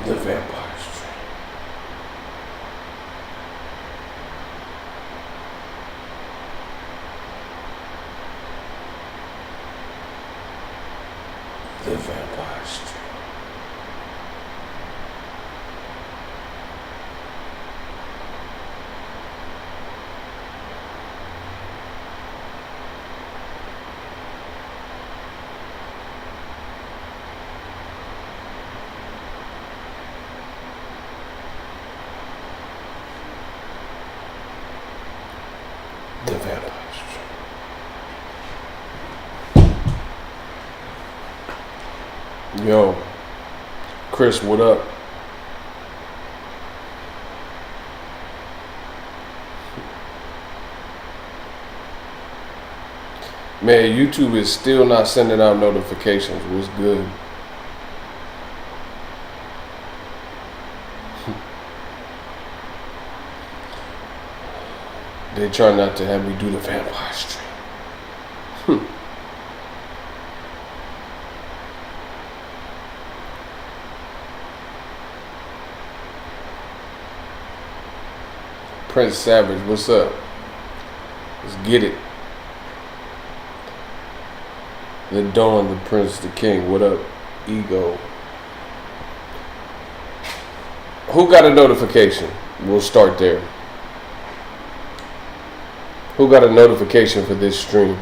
The Vampire Stream. The Vampire Stream. The Vampire Stream. Yo, Chris, what up? Man, YouTube is still not sending out notifications. What's good? They try not to have me do the Vampire Stream. Prince Savage, what's up? Let's get it. The Dawn, the Prince, the King, what up? Ego. Who got a notification? We'll start there. Who got a notification for this stream?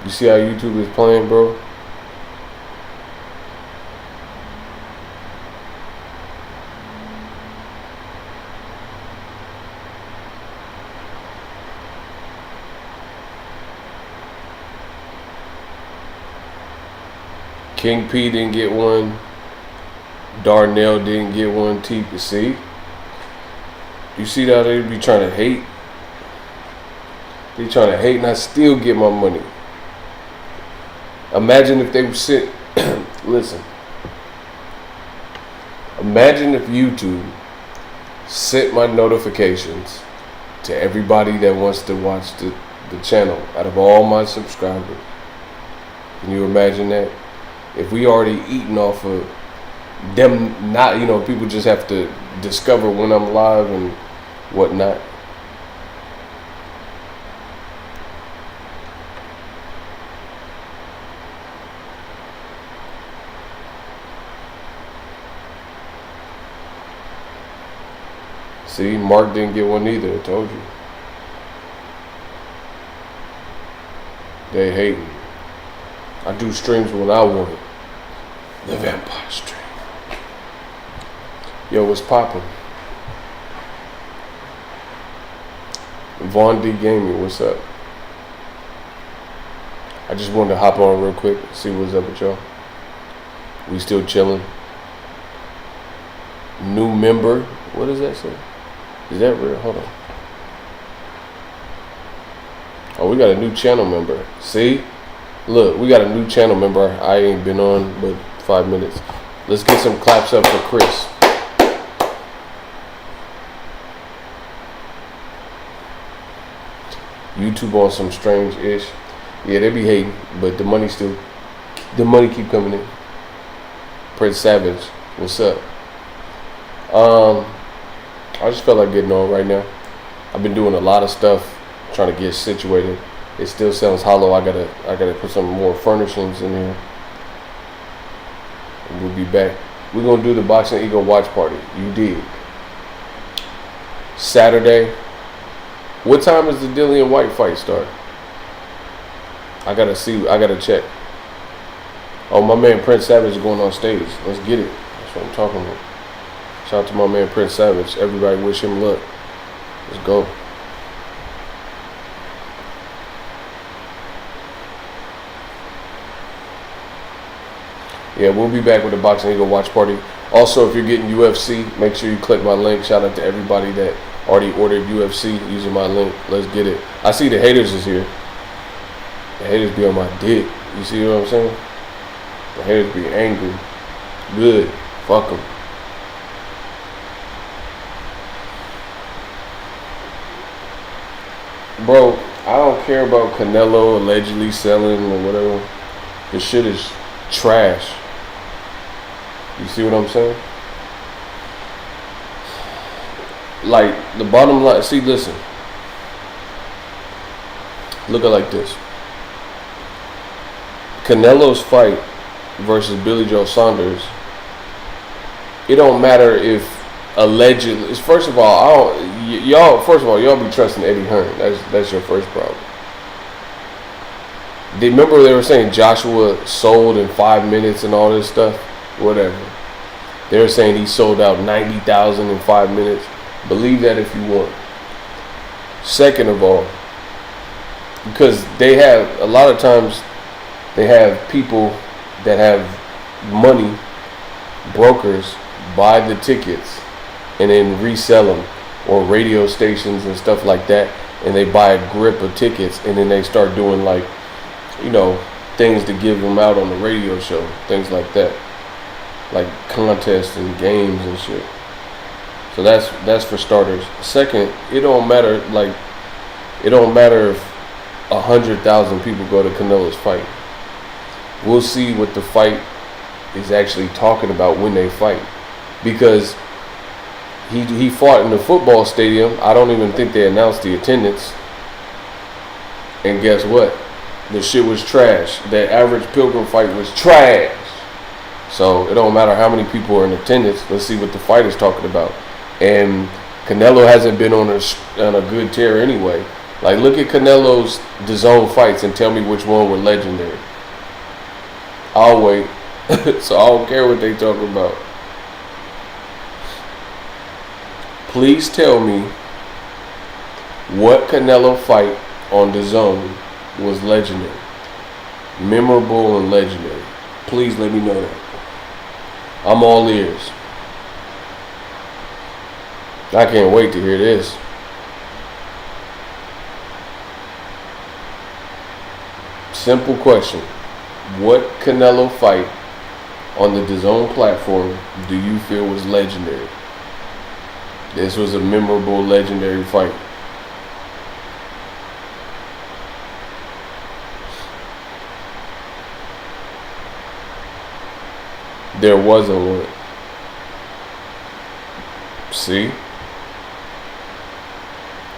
You see how YouTube is playing, bro? King P didn't get one. Darnell didn't get one. See? You see how they be trying to hate? They trying to hate and I still get my money. Imagine if they would sit. Listen. Imagine if YouTube sent my notifications to everybody that wants to watch the channel out of all my subscribers. Can you imagine that? If we already eating off of them, not, people just have to discover when I'm live and whatnot. See, Mark didn't get one either, I told you. They hating. I do streams when I want it. The Vampire Stream. Yo, what's poppin'? Vaughn D Gaming, what's up? I just wanted to hop on real quick, see what's up with y'all. We still chilling. New member. What does that say? Is that real? Hold on. Oh, we got a new channel member. See? Look, we got a new channel member. I ain't been on but 5 minutes. Let's get some claps up for Chris. YouTube on some strange-ish. Yeah, they be hating, but the money keep coming in. Prince Savage, what's up? I just felt like getting on right now. I've been doing a lot of stuff, trying to get situated. It still sounds hollow. I gotta put some more furnishings in here. And we'll be back. We're gonna do the Boxing Ego watch party. You dig? Saturday. What time is the Dillian White fight start? I gotta check. Oh, my man Prince Savage is going on stage. Let's get it. That's what I'm talking about. Shout out to my man Prince Savage. Everybody wish him luck. Let's go. Yeah, we'll be back with the Boxing Ego watch party. Also, if you're getting UFC, make sure you click my link. Shout out to everybody that already ordered UFC using my link. Let's get it. I see the haters is here. The haters be on my dick. You see what I'm saying? The haters be angry. Good. Fuck them. Bro, I don't care about Canelo allegedly selling or whatever. This shit is trash. You see what I'm saying? Like, the bottom line, see, listen. Look at it like this. Canelo's fight versus Billy Joe Saunders, it don't matter if allegedly, first of all, y'all be trusting Eddie Hearn. That's your first problem. Remember they were saying Joshua sold in 5 minutes and all this stuff? Whatever. They were saying he sold out 90,000 in 5 minutes. Believe that if you want. Second of all, because they have, a lot of times, they have people that have money, brokers, buy the tickets and then resell them, or radio stations and stuff like that, and they buy a grip of tickets and then they start doing, like, you know, things to give them out on the radio show, things like that, like contests and games and shit. So that's for starters. Second, it don't matter if 100,000 people go to Canelo's fight. We'll see what the fight is actually talking about when they fight, because he fought in the football stadium. I don't even think they announced the attendance. And guess what? The shit was trash. That average Pilgrim fight was trash. So it don't matter how many people are in attendance. Let's see what the fight is talking about. And Canelo hasn't been on a good tear anyway. Like, look at Canelo's DAZN fights and tell me which one were legendary. I'll wait. So I don't care what they talk about. Please tell me what Canelo fight on DAZN was legendary, memorable and legendary. Please let me know that. I'm all ears. I can't wait to hear this. Simple question. What Canelo fight on the DAZN platform do you feel was legendary? This was a memorable, legendary fight. There wasn't one. See?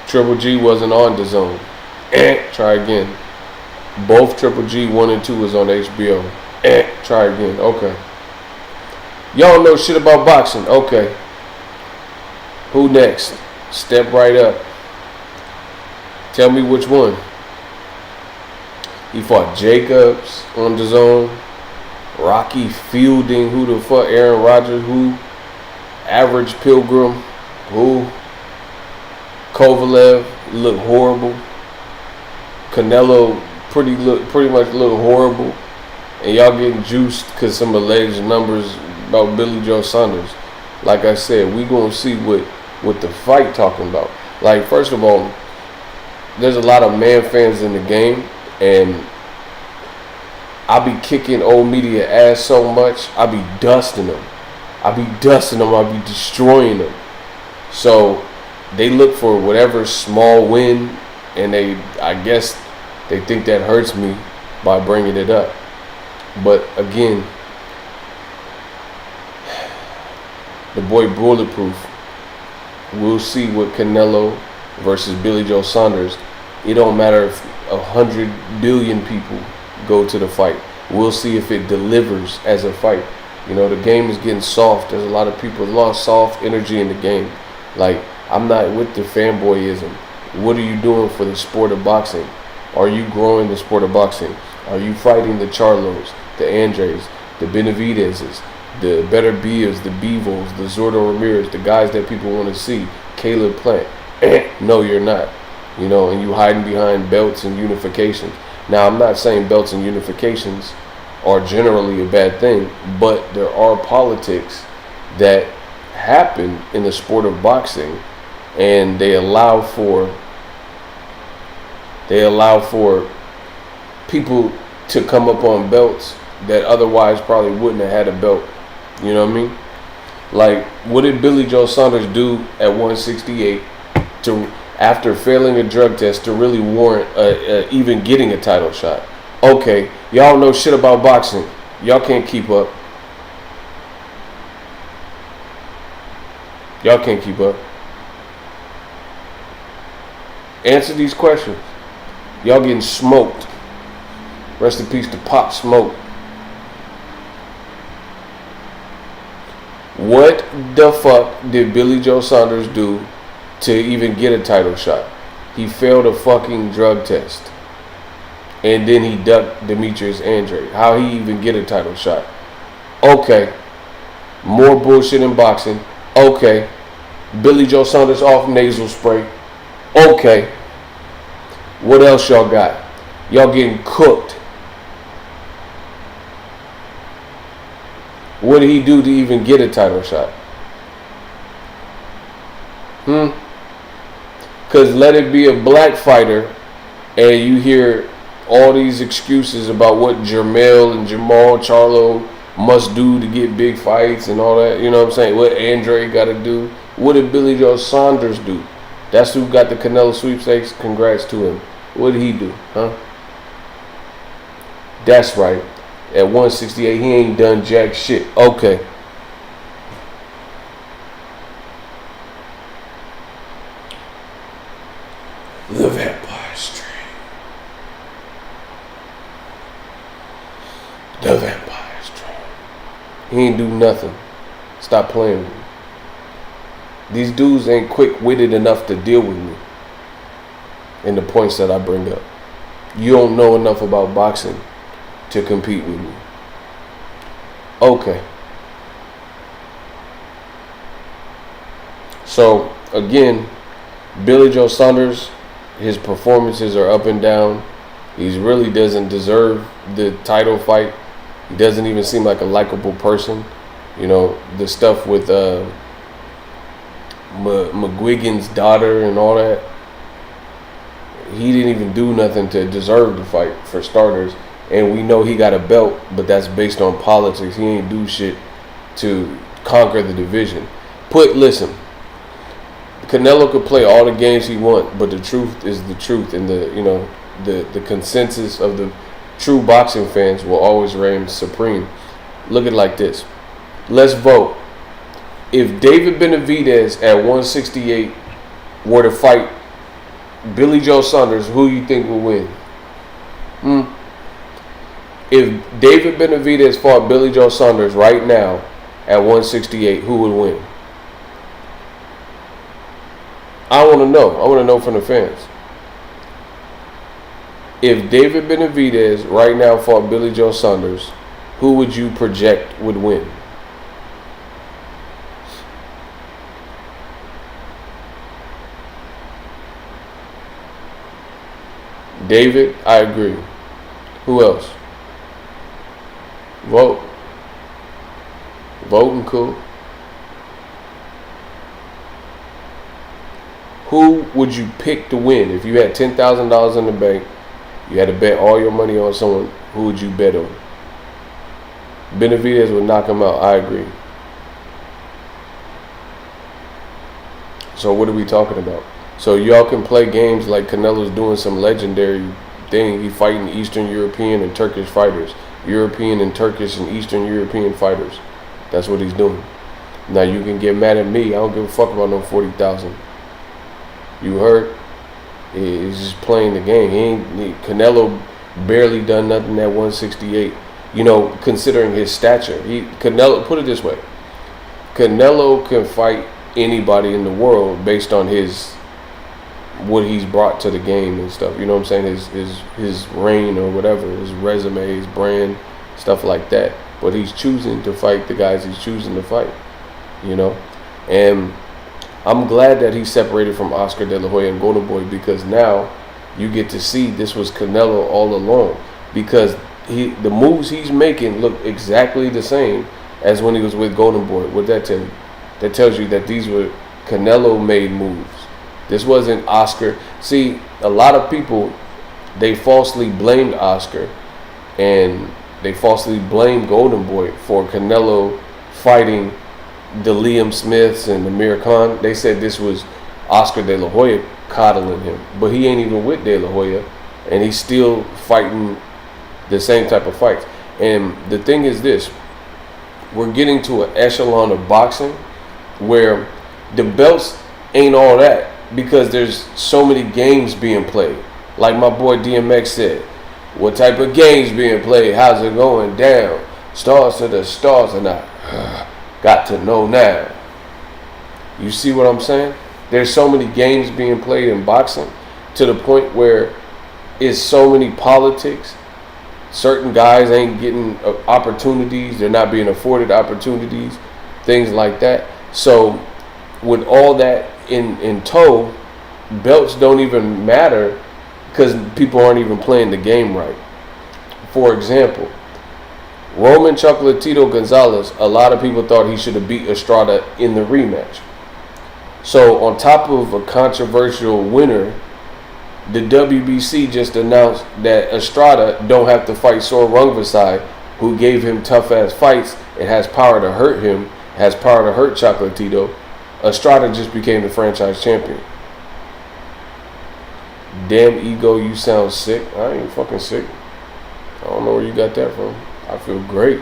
Triple G wasn't on DAZN. Try again. Both Triple G 1 and 2 was on HBO. Try again. Okay. Y'all know shit about boxing. Okay. Who next? Step right up. Tell me which one. He fought Jacobs on DAZN. Rocky Fielding. Who the fuck? Aaron Rodgers. Who? Average Pilgrim. Who? Kovalev looked horrible. Canelo pretty much look horrible, and y'all getting juiced because some alleged numbers about Billy Joe Saunders. Like I said, we gonna see what the fight talking about. Like, first of all, there's a lot of man fans in the game, and I be kicking old media ass so much, I be dusting them. I be destroying them. So they look for whatever small win, and I guess they think that hurts me by bringing it up. But again, the boy Bulletproof. We'll see what Canelo versus Billy Joe Saunders. It don't matter if 100 billion people go to the fight. We'll see if it delivers as a fight. You know, the game is getting soft. There's a lot of people lost soft energy in the game. Like, I'm not with the fanboyism. What are you doing for the sport of boxing? Are you growing the sport of boxing? Are you fighting the Charlos, the Andres, the Benavidez's, the Better Beers, the Bivos, the Zordo Ramirez, the guys that people want to see, Caleb Plant? No, you're not. You know, and you hiding behind belts and unifications. Now, I'm not saying belts and unifications are generally a bad thing, but there are politics that happen in the sport of boxing, and they allow for people to come up on belts that otherwise probably wouldn't have had a belt. You know what I mean? Like, what did Billy Joe Saunders do at 168 after failing a drug test to really warrant even getting a title shot? Okay, y'all know shit about boxing. Y'all can't keep up. Y'all can't keep up. Answer these questions. Y'all getting smoked. Rest in peace to Pop Smoke. What the fuck did Billy Joe Saunders do to even get a title shot? He failed a fucking drug test. And then he ducked Demetrius Andrade. How he even get a title shot? Okay. More bullshit in boxing. Okay. Billy Joe Saunders off nasal spray. Okay. What else y'all got? Y'all getting cooked. What did he do to even get a title shot? Because let it be a black fighter and you hear all these excuses about what Jermell and Jamal Charlo must do to get big fights and all that. You know what I'm saying? What Andre got to do. What did Billy Joe Saunders do? That's who got the Canelo sweepstakes. Congrats to him. What did he do? Huh? That's right. At 168, he ain't done jack shit. Okay. The Vampire Strain. The Vampire Strain. He ain't do nothing. Stop playing with me. These dudes ain't quick-witted enough to deal with me. And the points that I bring up. You don't know enough about boxing to compete with me. Okay. So, again, Billy Joe Saunders, his performances are up and down. He really doesn't deserve the title fight. He doesn't even seem like a likable person. You know, the stuff with McGuigan's daughter and all that. He didn't even do nothing to deserve the fight, for starters. And we know he got a belt, but that's based on politics. He ain't do shit to conquer the division. Listen, Canelo could play all the games he want, but the truth is the truth, and the consensus of the true boxing fans will always reign supreme. Look at it like this. Let's vote. If David Benavidez at 168 were to fight Billy Joe Saunders, who you think would win? If David Benavidez fought Billy Joe Saunders right now at 168, who would win? I want to know. I want to know from the fans. If David Benavidez right now fought Billy Joe Saunders, who would you project would win? David, I agree. Who else? Vote. Voting cool. Who would you pick to win? If you had $10,000 in the bank, you had to bet all your money on someone, who would you bet on? Benavidez would knock him out. I agree. So what are we talking about? So y'all can play games like Canelo's doing some legendary thing. He fighting Eastern European and Turkish fighters. European and Turkish and Eastern European fighters. That's what he's doing. Now you can get mad at me. I don't give a fuck about no 40,000. You heard? He's just playing the game. Canelo barely done nothing at 168. You know, considering his stature. Canelo, put it this way. Canelo can fight anybody in the world based on what he's brought to the game and stuff. You know what I'm saying? His reign or whatever, his resume, his brand, stuff like that. But he's choosing to fight the guys he's choosing to fight. You know? And I'm glad that he separated from Oscar De La Hoya and Golden Boy, because now you get to see this was Canelo all along. Because the moves he's making look exactly the same as when he was with Golden Boy. What that tell you? That tells you that these were Canelo-made moves. This wasn't Oscar. See, a lot of people, they falsely blamed Oscar and they falsely blamed Golden Boy for Canelo fighting the Liam Smiths and Amir Khan. They said this was Oscar De La Hoya coddling him. But he ain't even with De La Hoya, and he's still fighting the same type of fights. And the thing is this. We're getting to an echelon of boxing where The belts ain't all that because there's so many games being played. Like my boy DMX said, what type of games being played? How's it going down? Stars to the stars and I got to know now. You see what I'm saying? There's so many games being played in boxing to the point where it's so many politics. Certain guys ain't getting opportunities. They're not being afforded opportunities. Things like that. So with all that in tow, belts don't even matter because people aren't even playing the game right. For example, Roman Chocolatito Gonzalez, a lot of people thought he should have beat Estrada in the rematch. So on top of a controversial winner, the WBC just announced that Estrada don't have to fight Sor Rungvisai, who gave him tough-ass fights and has power to hurt him, has power to hurt Chocolatito. Estrada just became the franchise champion. Damn, Ego, you sound sick. I ain't fucking sick. I don't know where you got that from. I feel great.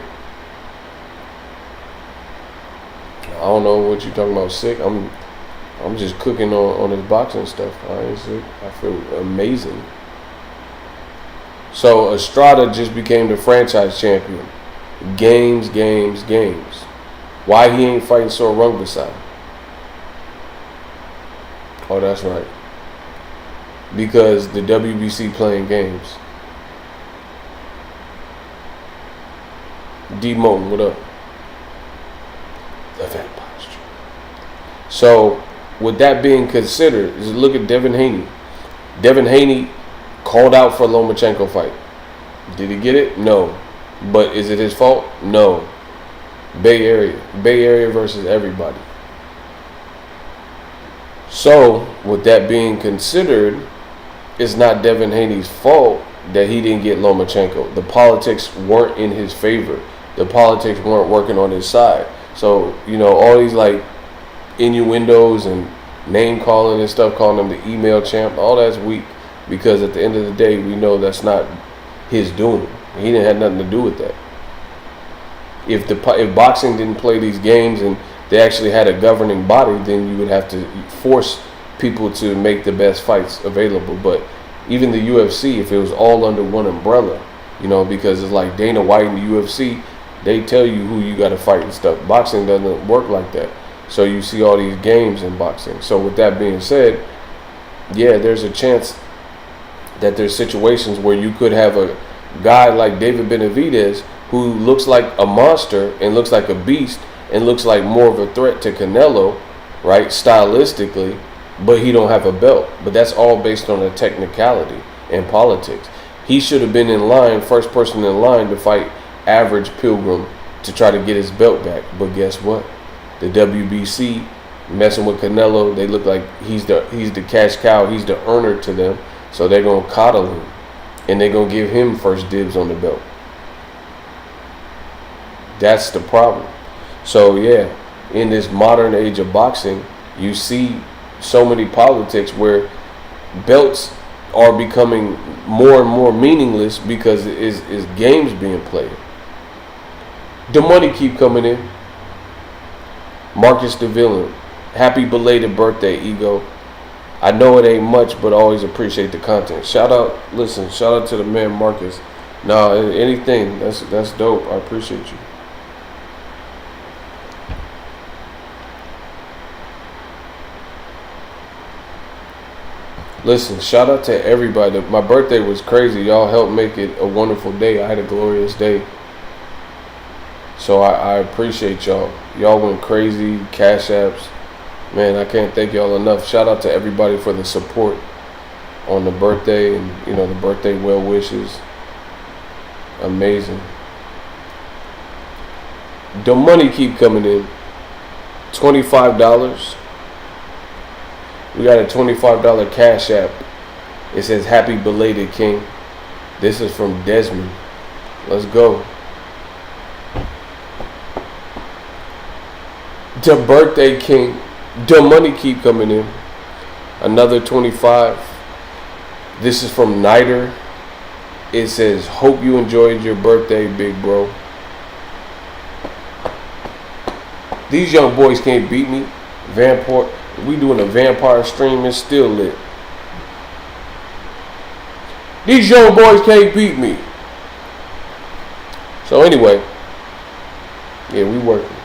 I don't know what you talking about sick. I'm just cooking on this boxing stuff. I ain't sick. I feel amazing. So Estrada just became the franchise champion. Games. Why he ain't fighting Sor Rungvisai? Oh, that's right. Because the WBC playing games. D Moten, what up? The Vampire Street. So, with that being considered, just look at Devin Haney. Devin Haney called out for Lomachenko fight. Did he get it? No. But is it his fault? No. Bay Area versus everybody. So, with that being considered, it's not Devin Haney's fault that he didn't get Lomachenko. The politics weren't in his favor. The politics weren't working on his side. So, all these like innuendos and name calling and stuff, calling him the email champ, all that's weak because at the end of the day, we know that's not his doing. He didn't have nothing to do with that. If boxing didn't play these games and they actually had a governing body, then you would have to force people to make the best fights available. But even the UFC, if it was all under one umbrella, because it's like Dana White and the UFC, they tell you who you got to fight and stuff. Boxing doesn't work like that. So you see all these games in boxing. So with that being said, yeah, there's a chance that there's situations where you could have a guy like David Benavidez who looks like a monster and looks like a beast and looks like more of a threat to Canelo, right, stylistically, but he don't have a belt. But that's all based on a technicality and politics. He should have been in line, first person in line to fight Average Pilgrim to try to get his belt back. But guess what? The WBC messing with Canelo, they look like he's the cash cow, he's the earner to them. So they're going to coddle him and they're going to give him first dibs on the belt. That's the problem. So yeah, in this modern age of boxing, you see so many politics where belts are becoming more and more meaningless because it's games being played. The money keep coming in. Marcus the Villain, happy belated birthday, Ego. I know it ain't much, but always appreciate the content. Shout out to the man Marcus. Nah, anything, that's dope. I appreciate you. Listen, shout out to everybody. My birthday was crazy. Y'all helped make it a wonderful day. I had a glorious day. So I appreciate y'all. Y'all went crazy. Cash apps. Man, I can't thank y'all enough. Shout out to everybody for the support on the birthday and, the birthday well wishes. Amazing. The money keep coming in. $25. We got a $25 cash app. It says happy belated king. This is from Desmond. Let's go. The birthday king. The money keep coming in. Another 25. This is from Niter. It says, hope you enjoyed your birthday, big bro. These young boys can't beat me. Vampire. We doing a vampire stream. It's still lit. These young boys can't beat me. So anyway, yeah, we working.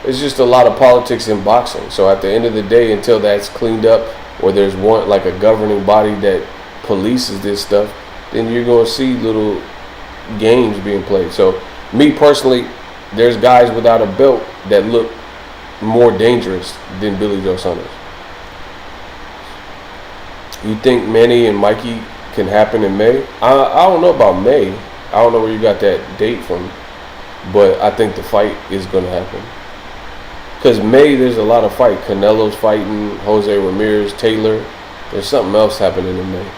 It's just a lot of politics in boxing. So at the end of the day, until that's cleaned up, or there's one like a governing body that polices this stuff, then you're gonna see little games being played. So me personally, there's guys without a belt that look more dangerous than Billy Joe Saunders. You think Manny and Mikey can happen in May? I don't know about May. I don't know where you got that date from, but I think the fight is going to happen. Because May, there's a lot of fight. Canelo's fighting, Jose Ramirez, Taylor. There's something else happening in May.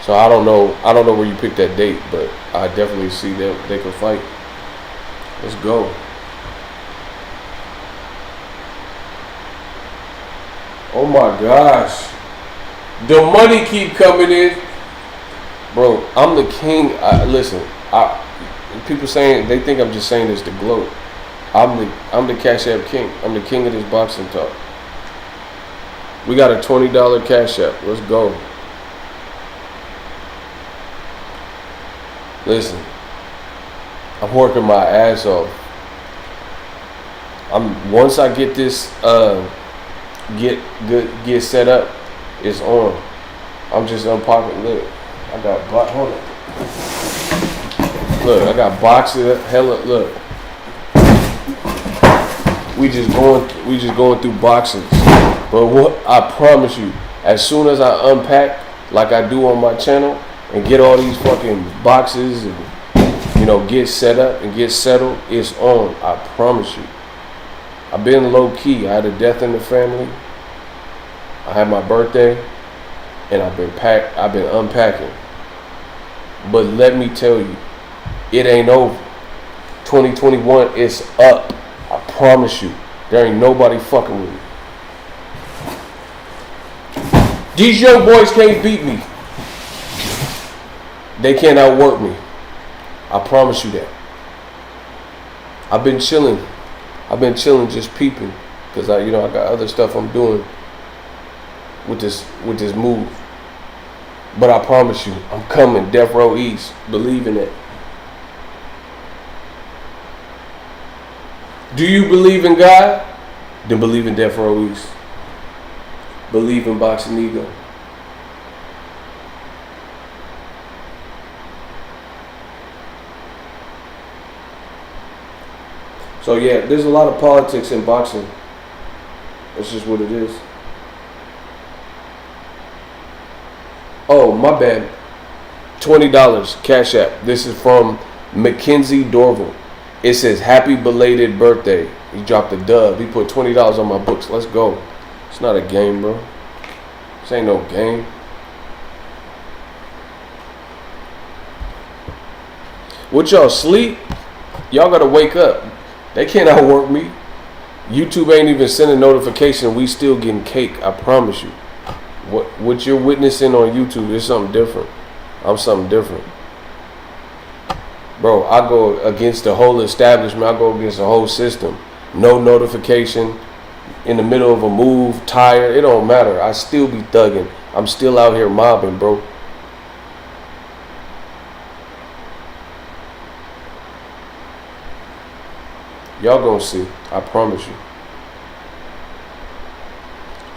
So I don't know where you picked that date, but I definitely see that they can fight. Let's go. Oh my gosh. The money keep coming in. Bro, I'm the king. Listen, people saying, they think I'm just saying this to gloat. I'm the Cash App king. I'm the king of this boxing talk. We got a $20 Cash App. Let's go. Listen, I'm working my ass off. Once I get this get set up, it's on. I'm just unpacking. Look, I got hold on. Look, I got boxes. Hella, look. We just going through boxes. But what I promise you, as soon as I unpack like I do on my channel and get all these fucking boxes and get set up and get settled, it's on. I promise you. I've been low key. I had a death in the family. I had my birthday, and I've been unpacking. But let me tell you, it ain't over. 2021 is up. I promise you. There ain't nobody fucking with me. These young boys can't beat me. They can't outwork me. I promise you that. I've been chilling just peeping. Because I got other stuff I'm doing with this move. But I promise you, I'm coming. Death Row East. Believe in it. Do you believe in God? Then believe in Death Row East. Believe in Boxing Ego. So yeah, there's a lot of politics in boxing. That's just what it is. Oh, my bad. $20 Cash App. This is from Mackenzie Dorval. It says, happy belated birthday. He dropped a dub. He put $20 on my books. Let's go. It's not a game, bro. This ain't no game. What y'all sleep? Y'all gotta wake up. They can't outwork me. YouTube ain't even sending notification. We still getting cake. I promise you. What you're witnessing on YouTube is something different. I'm something different. Bro, I go against the whole establishment. I go against the whole system. No notification. In the middle of a move, tired. It don't matter. I still be thugging. I'm still out here mobbing, bro. Y'all gonna see. I promise you.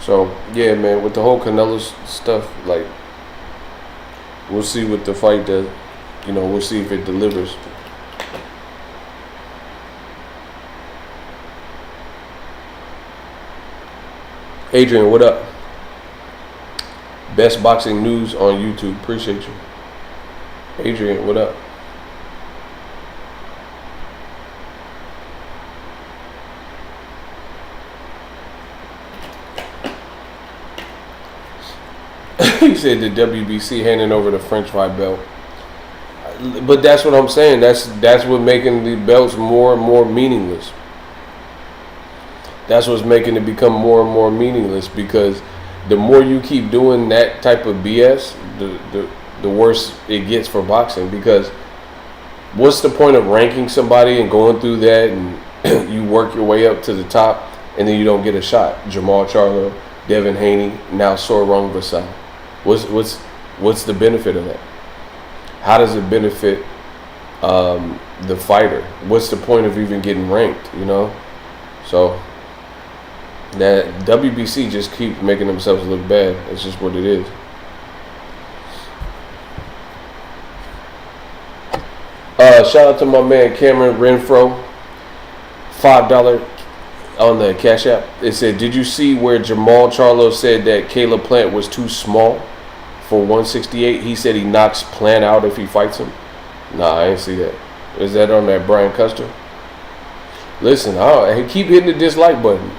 So, yeah, man, with the whole Canelo stuff, like, we'll see what the fight does. We'll see if it delivers. Adrian, what up? Best boxing news on YouTube. Appreciate you. Adrian, what up? He said the WBC handing over the French fry belt. But that's what I'm saying. That's what making the belts more and more meaningless. That's what's making it become more and more meaningless, because the more you keep doing that type of BS, the worse it gets for boxing. Because what's the point of ranking somebody and going through that and you work your way up to the top and then you don't get a shot. Jamal Charlo, Devin Haney, now Sorong Vassell. What's the benefit of that? How does it benefit the fighter? What's the point of even getting ranked? So that WBC just keep making themselves look bad. It's just what it is. Shout out to my man Cameron Renfro, $5 on the Cash App. It said, did you see where Jamal Charlo said that Caleb Plant was too small for 168? He said he knocks Plant out if he fights him. Nah, I ain't see that. Is that on that Brian Custer? Listen, I keep hitting the dislike button.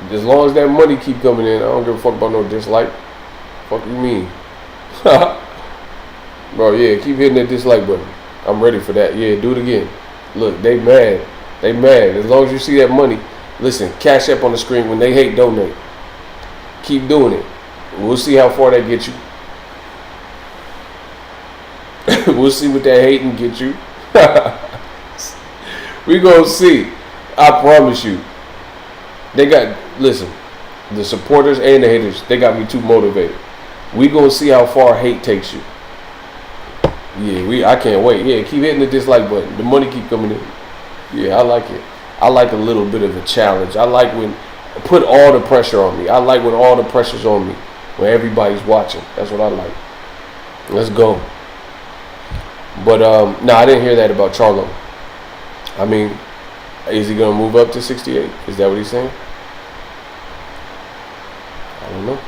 As long as that money keep coming in, I don't give a fuck about no dislike. Fuck you mean? Bro, yeah, keep hitting that dislike button. I'm ready for that. Yeah, do it again. Look, they mad. They mad. As long as you see that money, listen, Cash App on the screen. When they hate, donate. Keep doing it. We'll see how far that gets you. We'll see what that hating get you. We gonna see. I promise you. Listen, the supporters and the haters, they got me too motivated. We gonna see how far hate takes you. Yeah, I can't wait. Yeah, keep hitting the dislike button. The money keep coming in. Yeah, I like it. I like a little bit of a challenge. I like when put all the pressure on me. I like when all the pressure's on me. When everybody's watching. That's what I like. Let's go. But no, I didn't hear that about Charlo. I mean, is he gonna move up to 68? Is that what he's saying? I don't know.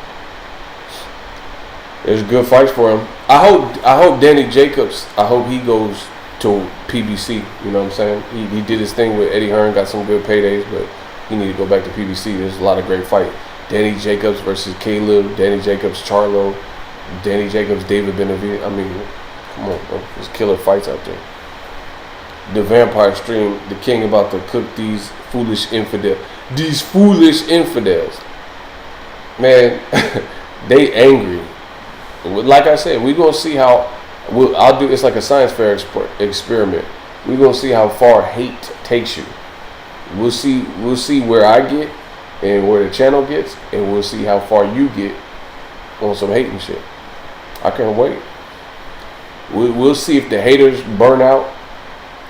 There's good fights for him. I hope Danny Jacobs, I hope he goes to PBC. You know what I'm saying? He did his thing with Eddie Hearn, got some good paydays, but he need to go back to PBC. There's a lot of great fight. Danny Jacobs versus Caleb, Danny Jacobs, Charlo, Danny Jacobs, David Benavidez. I mean, come on, bro. There's killer fights out there. The Vampire Stream, the king about to cook these foolish infidels. These foolish infidels. Man, they angry. Like I said, we're going to see how, I'll do, it's like a science fair experiment. We're going to see how far hate takes you. We'll see where I get and where the channel gets, and we'll see how far you get on some hating shit. I can't wait. We'll see if the haters burn out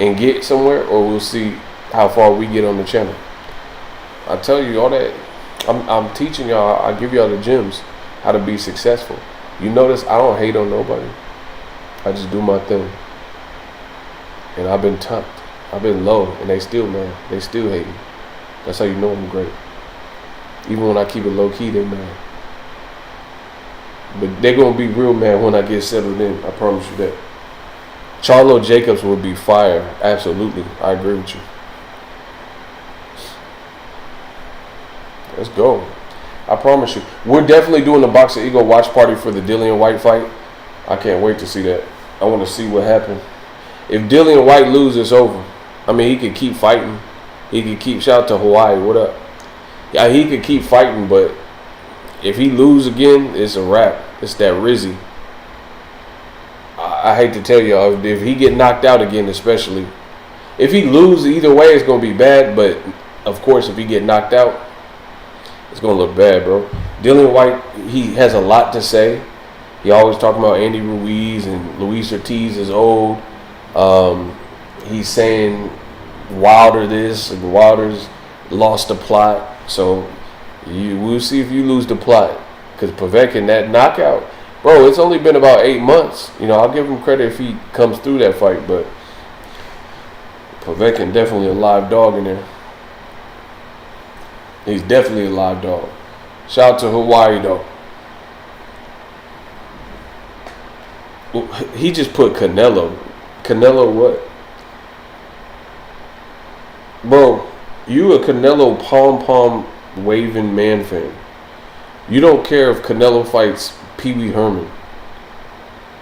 and get somewhere, or we'll see how far we get on the channel. I tell you all that. I'm teaching y'all. I give y'all the gems how to be successful. You notice I don't hate on nobody. I just do my thing. And I've been tucked. I've been low, and they still mad. They still hate me. That's how you know I'm great. Even when I keep it low key, they mad. But they're gonna be real mad when I get settled in. I promise you that. Charlo Jacobs will be fire. Absolutely. I agree with you. Let's go. I promise you. We're definitely doing the Boxer Ego watch party for the Dillian White fight. I can't wait to see that. I want to see what happens. If Dillian White loses, it's over. I mean, he could keep fighting. He could keep, shout out to Hawaii, what up? Yeah, he could keep fighting, but if he loses again, it's a wrap. It's that Rizzy. I hate to tell y'all, if he get knocked out again, especially. If he loses either way, it's going to be bad, but of course, if he get knocked out, it's going to look bad, bro. Dillian White, he has a lot to say. He always talking about Andy Ruiz and Luis Ortiz is old. He's saying Wilder this and Wilder's lost the plot. So we'll see if you lose the plot. Because Povetkin, that knockout, bro, it's only been about 8 months. You know, I'll give him credit if he comes through that fight. But Povetkin definitely a live dog in there. He's definitely a live dog. Shout out to Hawaii, though. He just put Canelo. Canelo what? Bro, you a Canelo pom-pom waving man fan. You don't care if Canelo fights Pee Wee Herman.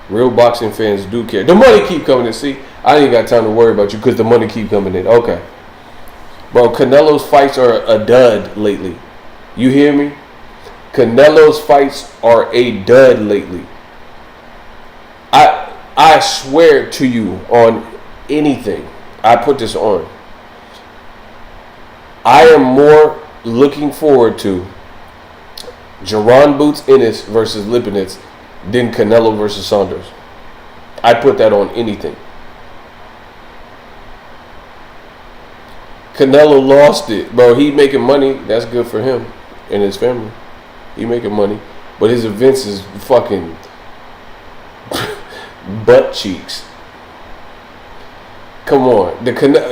Real boxing fans do care. The money keep coming in. See, I ain't got time to worry about you because the money keep coming in. Okay. Bro, Canelo's fights are a dud lately. You hear me? Canelo's fights are a dud lately. I swear to you on anything. I put this on. I am more looking forward to Jaron Boots Ennis versus Lipinets than Canelo versus Saunders. I put that on anything. Canelo lost it, bro. He making money. That's good for him and his family. He making money, but his events is fucking butt cheeks. Come on,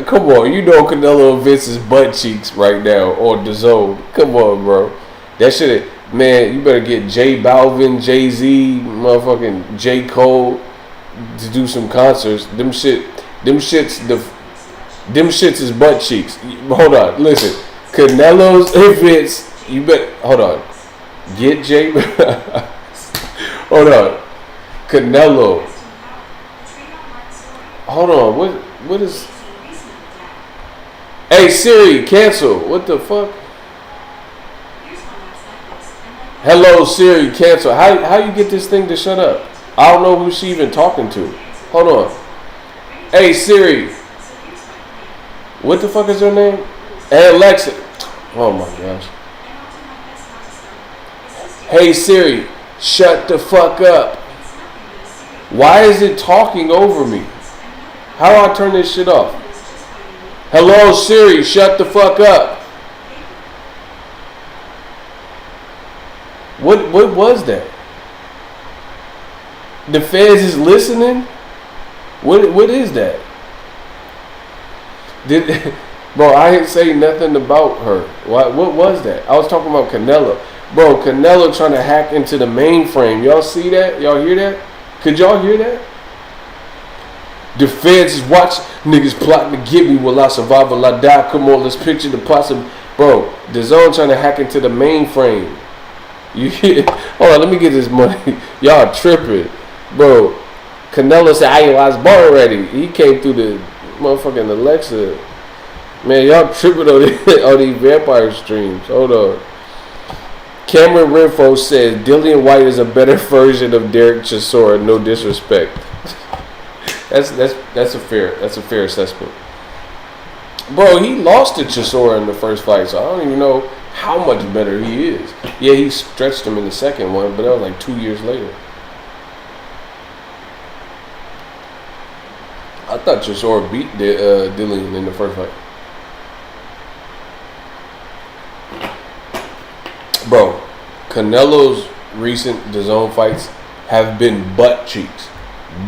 come on. You know Canelo events is butt cheeks right now on the zone. Come on, bro. That shit, man. You better get J Balvin, Jay-Z, motherfucking J Cole to do some concerts. Them shits is butt cheeks. Hold on, listen. Canelo's events. You bet. Hold on. Get J. Hold on. Canelo. Hold on. What is? Hey Siri, cancel. What the fuck? Hello Siri, cancel. How you get this thing to shut up? I don't know who she even talking to. Hold on. Hey Siri. What the fuck is her name? Hey Alexa. Oh my gosh. Hey Siri, shut the fuck up. Why is it talking over me? How do I turn this shit off? Hello Siri, shut the fuck up. What was that? The feds is listening? What is that? Bro, I didn't say nothing about her. What was that? I was talking about Canelo. Bro, Canelo trying to hack into the mainframe. Y'all see that? Y'all hear that? Could y'all hear that? The feds is watching niggas plotting to get me. Will I survive? Will I die? Come on, let's picture the possible. Bro, the zone trying to hack into the mainframe. You hear? Hold on, let me get this money. Y'all tripping. Bro, Canelo said, I was born already. He came through the motherfucking Alexa. Man, y'all tripping on these vampire streams. Hold on. Cameron Renfro says Dillian White is a better version of Derek Chisora. No disrespect. That's a fair assessment. Bro, he lost to Chisora in the first fight, so I don't even know how much better he is. Yeah, he stretched him in the second one, but that was like 2 years later. I thought Chisora beat Dillian in the first fight. Bro, Canelo's recent DAZN fights have been butt cheeks.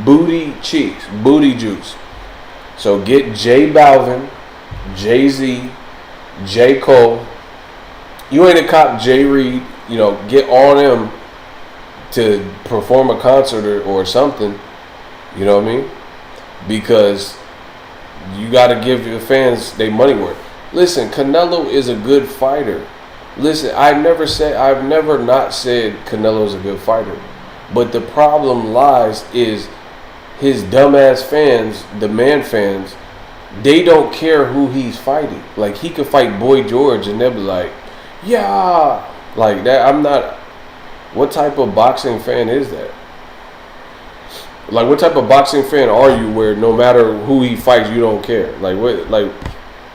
Booty cheeks. Booty juice. So get J Balvin, Jay-Z, J. Cole. You ain't a cop, Jay Reed. You know, get all them to perform a concert or something. You know what I mean? Because you got to give your fans their money worth. Listen, Canelo is a good fighter. Listen, I've never not said Canelo's a good fighter. But the problem lies is his dumbass fans, the man fans, they don't care who he's fighting. Like, he could fight Boy George and they'll be like, yeah. Like that, I'm not. What type of boxing fan is that? Like, what type of boxing fan are you where no matter who he fights, you don't care? Like,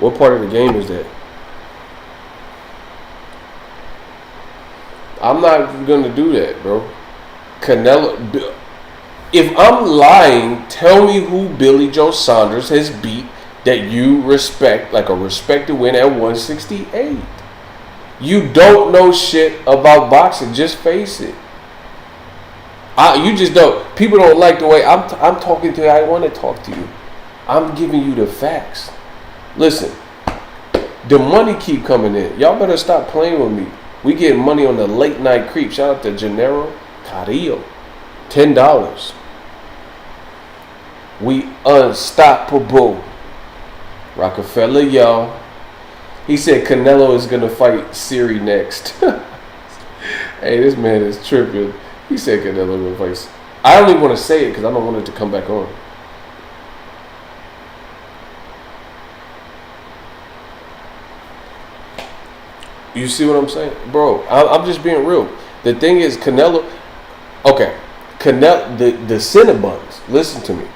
what part of the game is that? I'm not gonna do that, bro. Canelo. If I'm lying, tell me who Billy Joe Saunders has beat that you respect, like a respected win at 168. You don't know shit about boxing. Just face it. You just don't. People don't like the way I'm talking to you. I want to talk to you. I'm giving you the facts. Listen, the money keep coming in. Y'all better stop playing with me. We getting money on the late night creep. Shout out to Gennaro Carrillo. $10. We unstoppable. Rockefeller, y'all. He said Canelo is going to fight Siri next. Hey, this man is tripping. He said Canelo going to fight. I don't even want to say it because I don't want it to come back on. You see what I'm saying? Bro, I'm just being real. The thing is, Canelo... Okay. Canelo, the Cinnabons, listen to me.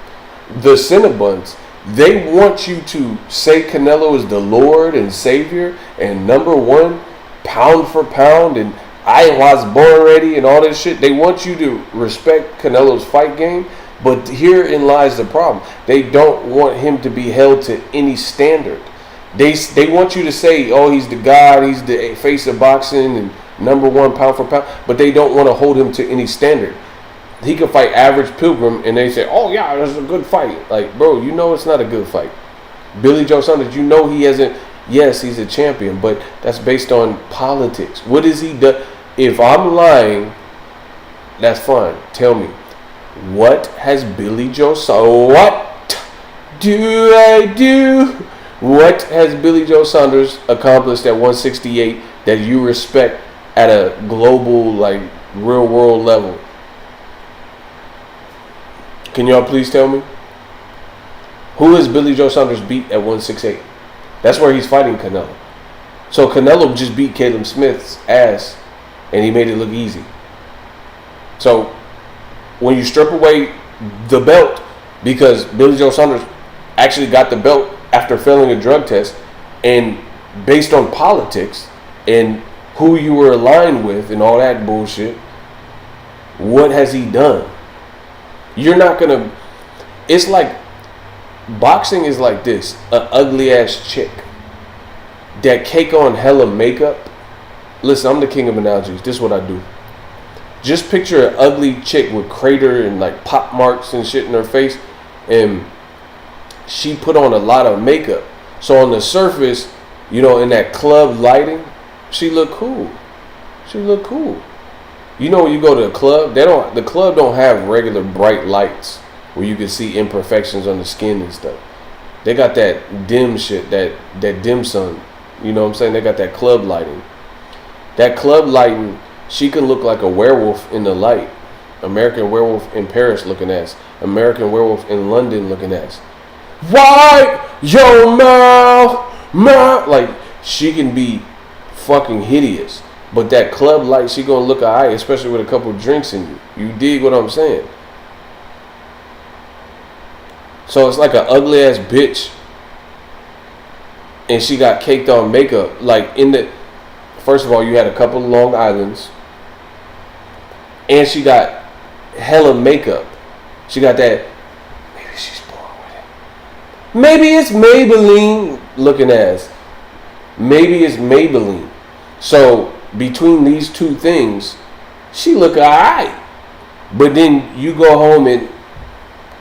The Cinnabons They want you to say Canelo is the Lord and Savior and number one pound for pound and I was born ready and all this shit. They want you to respect Canelo's fight game, but herein lies the problem. They don't want him to be held to any standard. They want you to say, oh, he's the God, he's the face of boxing and number one pound for pound, but they don't want to hold him to any standard. He could fight Average Pilgrim and they say, oh yeah, that's a good fight. Like, bro, you know it's not a good fight. Billy Joe Saunders, you know he hasn't, yes, he's a champion, but that's based on politics. What is he done? If I'm lying, that's fine. Tell me. What has Billy Joe Saunders, what do I do? What has Billy Joe Saunders accomplished at 168 that you respect at a global, like, real world level? Can y'all please tell me? Who has Billy Joe Saunders beat at 168? That's where he's fighting Canelo. So Canelo just beat Caleb Smith's ass and he made it look easy. So when you strip away the belt, because Billy Joe Saunders actually got the belt after failing a drug test, and based on politics and who you were aligned with and all that bullshit, what has he done? You're not gonna. It's like boxing is like this: an ugly ass chick that cake on hella makeup. Listen, I'm the king of analogies. This is what I do. Just picture an ugly chick with crater and like pop marks and shit in her face, and she put on a lot of makeup. So on the surface, you know, in that club lighting, she look cool. She look cool. You know, when you go to a club, the club don't have regular bright lights where you can see imperfections on the skin and stuff. They got that dim shit, that dim sun. You know what I'm saying? They got that club lighting. That club lighting, she can look like a werewolf in the light. American Werewolf in Paris looking ass. American Werewolf in London looking ass. Wipe your mouth. Like, she can be fucking hideous. But that club light, she gonna look alright, especially with a couple drinks in you. You dig what I'm saying? So it's like an ugly ass bitch, and she got caked on makeup. Like first of all, you had a couple of Long Islands, and she got hella makeup. She got that. Maybe she's born with it. Maybe it's Maybelline looking ass. Maybe it's Maybelline. So between these two things, she look alright. But then you go home and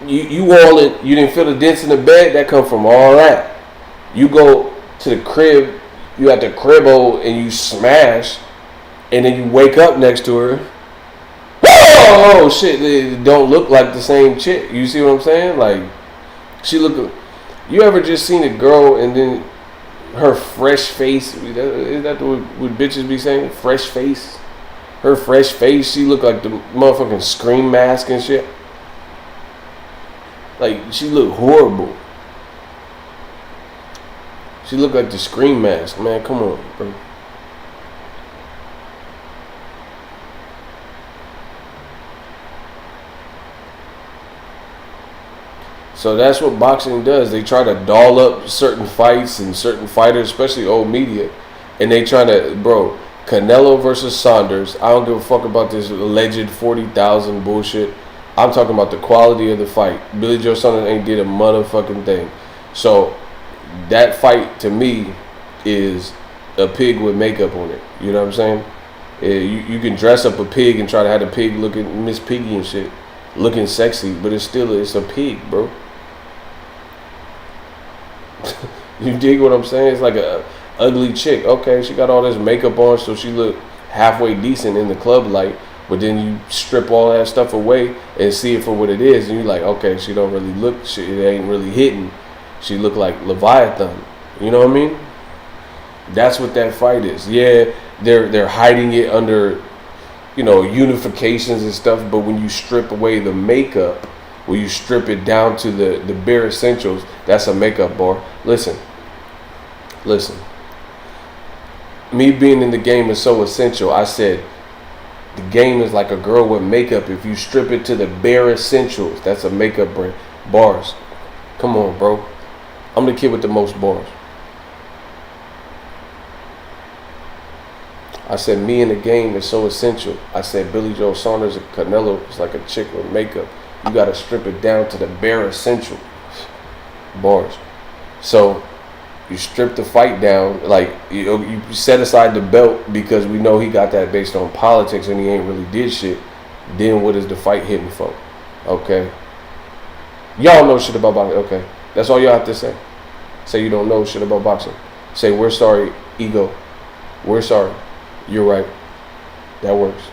you didn't feel the dents in the bed. That come from all that. You go to the crib, you at the cribbo and you smash, and then you wake up next to her. Oh shit! It don't look like the same chick. You see what I'm saying? Like, she look. You ever just seen a girl and then her fresh face? Is that what bitches be saying? Fresh face. Her fresh face. She look like the motherfucking Scream mask and shit. Like, she look horrible. She look like the Scream mask, man. Come on, bro. So that's what boxing does. They try to doll up certain fights and certain fighters, especially old media, and they try to, bro, Canelo versus Saunders. I don't give a fuck about this alleged 40,000 bullshit. I'm talking about the quality of the fight. Billy Joe Saunders ain't did a motherfucking thing. So that fight to me is a pig with makeup on it. You know what I'm saying? You can dress up a pig and try to have the pig looking Miss Piggy and shit, looking sexy, but it's a pig, bro. You dig what I'm saying? It's like a ugly chick. Okay, she got all this makeup on, so she look halfway decent in the club light. But then you strip all that stuff away and see it for what it is, and you're like, okay, she don't really look. It ain't really hitting. She look like Leviathan. You know what I mean? That's what that fight is. Yeah, they're hiding it under, you know, unifications and stuff. But when you strip away the makeup, when you strip it down to the bare essentials, that's a makeup bar. Listen. Me being in the game is so essential. I said the game is like a girl with makeup. If you strip it to the bare essentials, that's a makeup brand. Bars. Come on, bro. I'm the kid with the most bars. I said, me in the game is so essential. I said, Billy Joe Saunders and Canelo is like a chick with makeup. You got to strip it down to the bare essential. Bars. So you strip the fight down, like you set aside the belt because we know he got that based on politics and he ain't really did shit. Then what is the fight hitting for? Okay. Y'all know shit about boxing. Okay. That's all y'all have to say. Say you don't know shit about boxing. Say, we're sorry, ego. We're sorry. You're right. That works.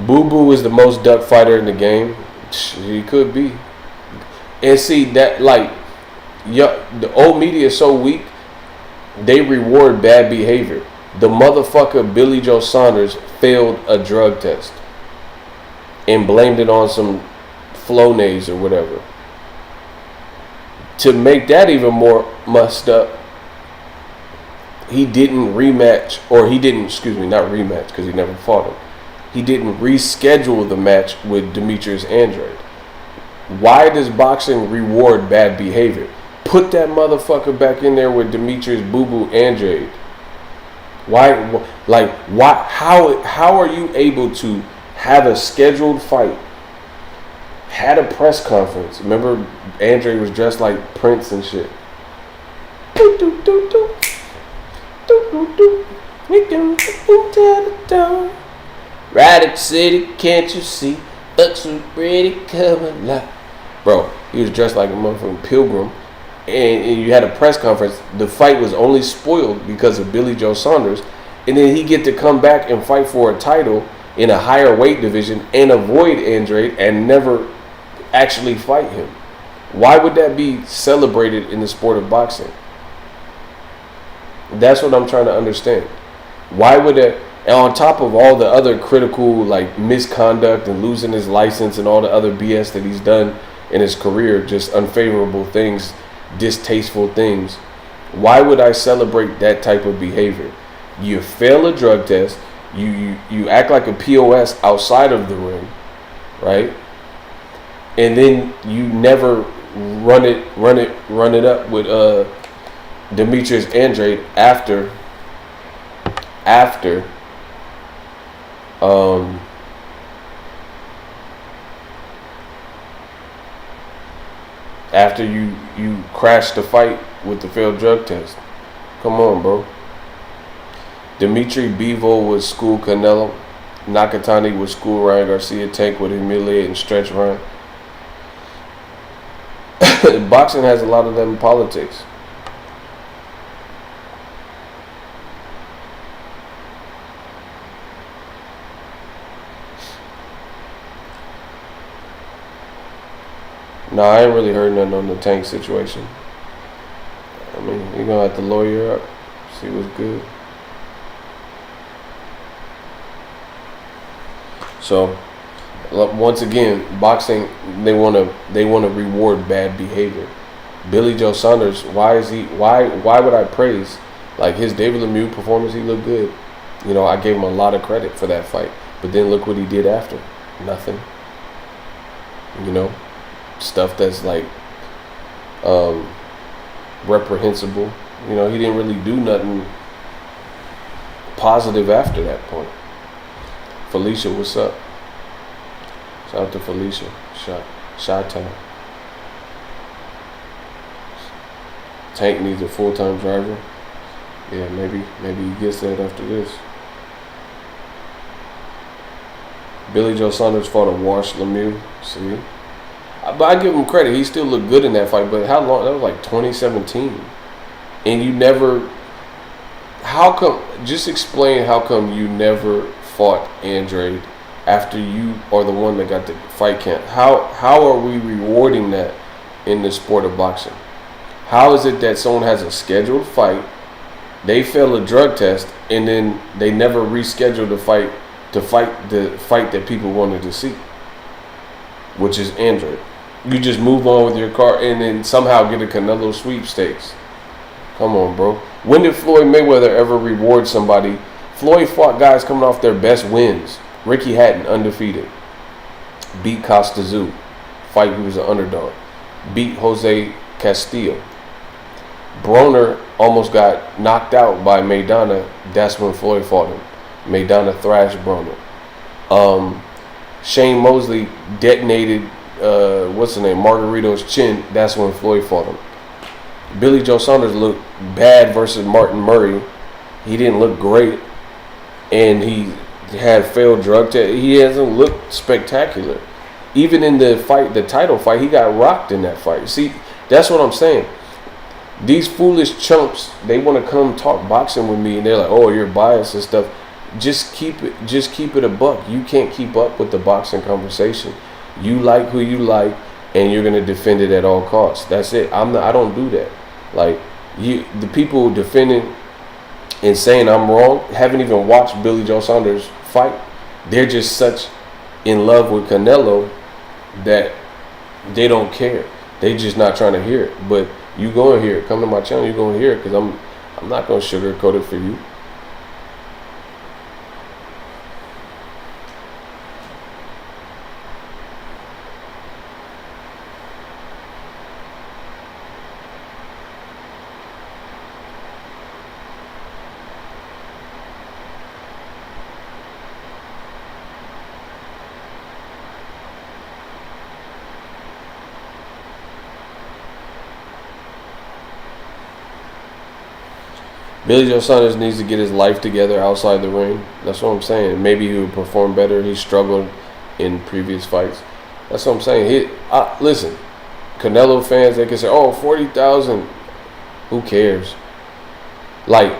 Boo Boo is the most duck fighter in the game. He could be. And see that, like, the old media is so weak. They reward bad behavior. The motherfucker Billy Joe Saunders failed a drug test and blamed it on some Flonase or whatever. To make that even more messed up, he didn't rematch, or he didn't, not rematch because he never fought him. He didn't reschedule the match with Demetrius Andrade. Why does boxing reward bad behavior? Put that motherfucker back in there with Demetrius Boo Boo Andrade. Why? Like, why? How are you able to have a scheduled fight, had a press conference? Remember, Andrade was dressed like Prince and shit. Radic City, can't you see? Looks ready coming alive. Bro, he was dressed like a motherfucking pilgrim. And you had a press conference. The fight was only spoiled because of Billy Joe Saunders. And then he get to come back and fight for a title in a higher weight division and avoid Andrade and never actually fight him. Why would that be celebrated in the sport of boxing? That's what I'm trying to understand. Why would that? And on top of all the other critical, like, misconduct and losing his license and all the other BS that he's done in his career, just unfavorable things, distasteful things, why would I celebrate that type of behavior? You fail a drug test, you act like a POS outside of the ring, right? And then you never run it up with Demetrius Andrade after you crashed the fight with the failed drug test. Come on, bro. Dimitri Bivol would school Canelo. Nakatani would school Ryan Garcia. Tank would humiliate and stretch Ryan. Boxing has a lot of them in politics. Nah, I ain't really heard nothing on the Tank situation. I mean, you're going to have to lawyer up, see what's good. So, once again, boxing, they want to reward bad behavior. Billy Joe Saunders, why would I praise? Like, his David Lemieux performance, he looked good. You know, I gave him a lot of credit for that fight. But then look what he did after. Nothing. You know? Stuff that's like reprehensible. You know, he didn't really do nothing positive after that point. Felicia, what's up? Shout out to Felicia. Shot time. Tank needs a full-time driver. Yeah, maybe he gets that after this. Billy Joe Saunders fought a washed Lemieux. See? But I give him credit. He still looked good in that fight. But how long? That was like 2017. And you never... How come... Just explain how come you never fought Andrade after you are the one that got the fight camp. How are we rewarding that in the sport of boxing? How is it that someone has a scheduled fight, they fail a drug test, and then they never reschedule the fight to fight the fight that people wanted to see, which is Andrade? You just move on with your car and then somehow get a Canelo sweepstakes. Come on, bro. When did Floyd Mayweather ever reward somebody Floyd fought guys coming off their best wins. Ricky Hatton, undefeated. Beat Costa Zoo. Fight, he was an underdog. Beat Jose Castillo. Broner almost got knocked out by Maidana. That's when Floyd fought him. Maidana thrashed Broner. Shane Mosley detonated, Margarito's chin. That's when Floyd fought him. Billy Joe Saunders looked bad versus Martin Murray. He didn't look great. And he had failed drug test. He hasn't looked spectacular. Even in the fight, the title fight, he got rocked in that fight. See, that's what I'm saying. These foolish chumps, they want to come talk boxing with me, and they're like, "Oh, you're biased and stuff." Just keep it a buck. You can't keep up with the boxing conversation. You like who you like, and you're gonna defend it at all costs. That's it. I don't do that. Like the people defending and saying I'm wrong haven't even watched Billy Joe Saunders fight. They're just such in love with Canelo that they don't care. They just not trying to hear it. But you gonna hear it. Come to my channel, you gonna hear it, because I'm not gonna sugarcoat it for you. Billy Joe Saunders needs to get his life together outside the ring. That's what I'm saying. Maybe he would perform better. He struggled in previous fights. That's what I'm saying. Listen, Canelo fans, they can say, "Oh, 40,000. Who cares?" Like,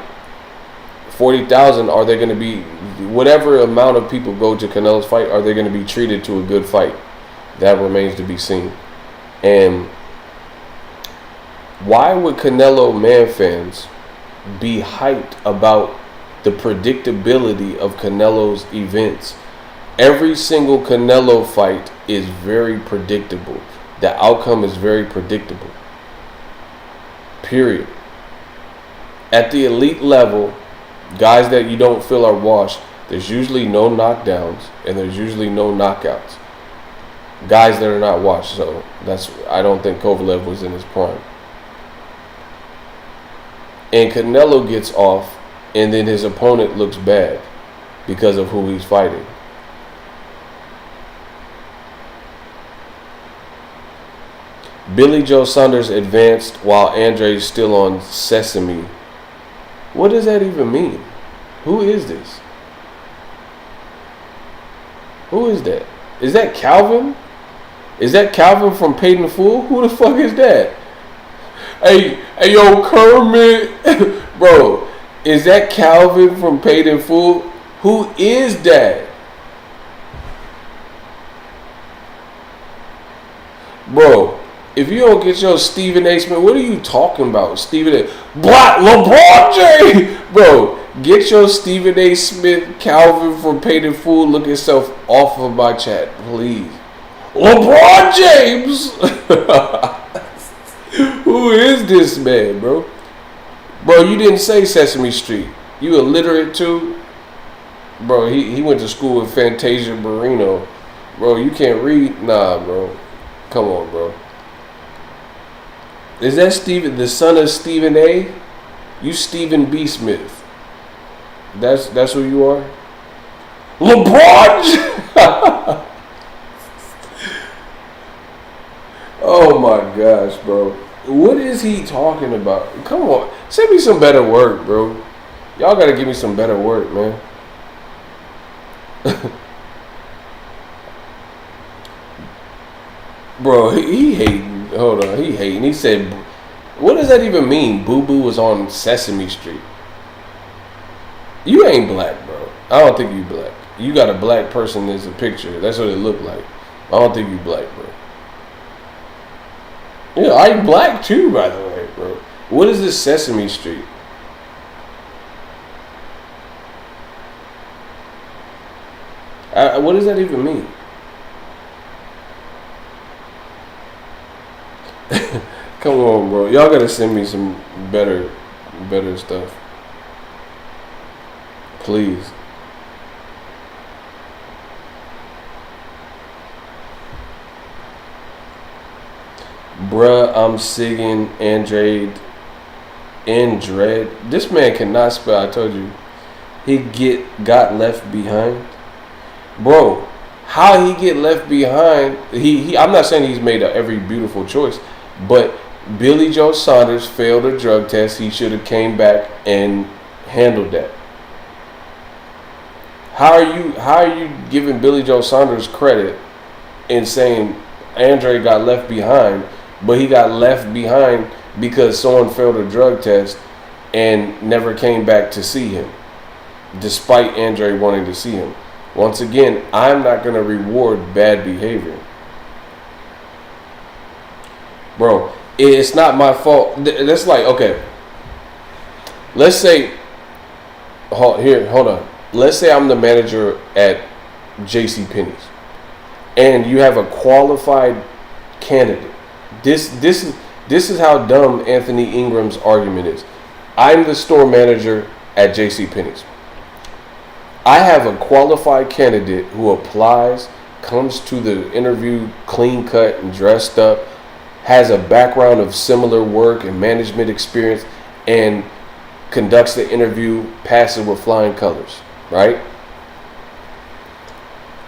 40,000, are they going to be, whatever amount of people go to Canelo's fight, are they going to be treated to a good fight? That remains to be seen. And why would Canelo man fans be hyped about the predictability of Canelo's events? Every single Canelo fight is very predictable. The outcome is very predictable. Period. At the elite level, guys that you don't feel are washed, there's usually no knockdowns and there's usually no knockouts. Guys that are not washed, so I don't think Kovalev was in his prime. And Canelo gets off, and then his opponent looks bad because of who he's fighting. Billy Joe Saunders advanced while Andre's still on Sesame. What does that even mean? Who is this? Who is that? Is that Calvin? Is that Calvin from Paid in Full? Who the fuck is that? Hey, yo, Kermit. Bro, is that Calvin from Paid in Full? Who is that? Bro, if you don't get your Stephen A. Smith, what are you talking about? Stephen A. Black LeBron James. Bro, get your Stephen A. Smith, Calvin from Paid in Full. Look yourself off of my chat, please. LeBron James. Who is this man, bro? Bro, you didn't say Sesame Street. You illiterate too? Bro, he went to school with Fantasia Barrino. Bro, you can't read? Nah, bro. Come on, bro. Is that Stephen, the son of Stephen A? You Stephen B. Smith. That's who you are? LeBron! Oh my gosh, bro. What is he talking about? Come on. Send me some better work, bro. Y'all gotta give me some better work, man. Bro, he hating. Hold on, he hating. He said, what does that even mean? Boo Boo was on Sesame Street. You ain't black, bro. I don't think you black. You got a black person as a picture. That's what it looked like. I don't think you black, bro. Yeah, I'm black too, by the way, bro. What is this Sesame Street? What does that even mean? Come on, bro. Y'all gotta send me some better stuff. Please. Bruh, I'm singing Andrade. This man cannot spell. I told you. He got left behind. Bro, how he get left behind? I'm not saying he's made every beautiful choice, but Billy Joe Saunders failed a drug test. He should have came back and handled that. How are you giving Billy Joe Saunders credit and saying Andre got left behind, but he got left behind because someone failed a drug test and never came back to see him, despite Andre wanting to see him? Once again, I'm not going to reward bad behavior. Bro, it's not my fault. That's like, okay, let's say, hold on. Let's say I'm the manager at JCPenney's and you have a qualified candidate. This is how dumb Anthony Ingram's argument is. I'm the store manager at JCPenney's. I have a qualified candidate who applies, comes to the interview clean cut and dressed up, has a background of similar work and management experience, and conducts the interview, passes with flying colors, right?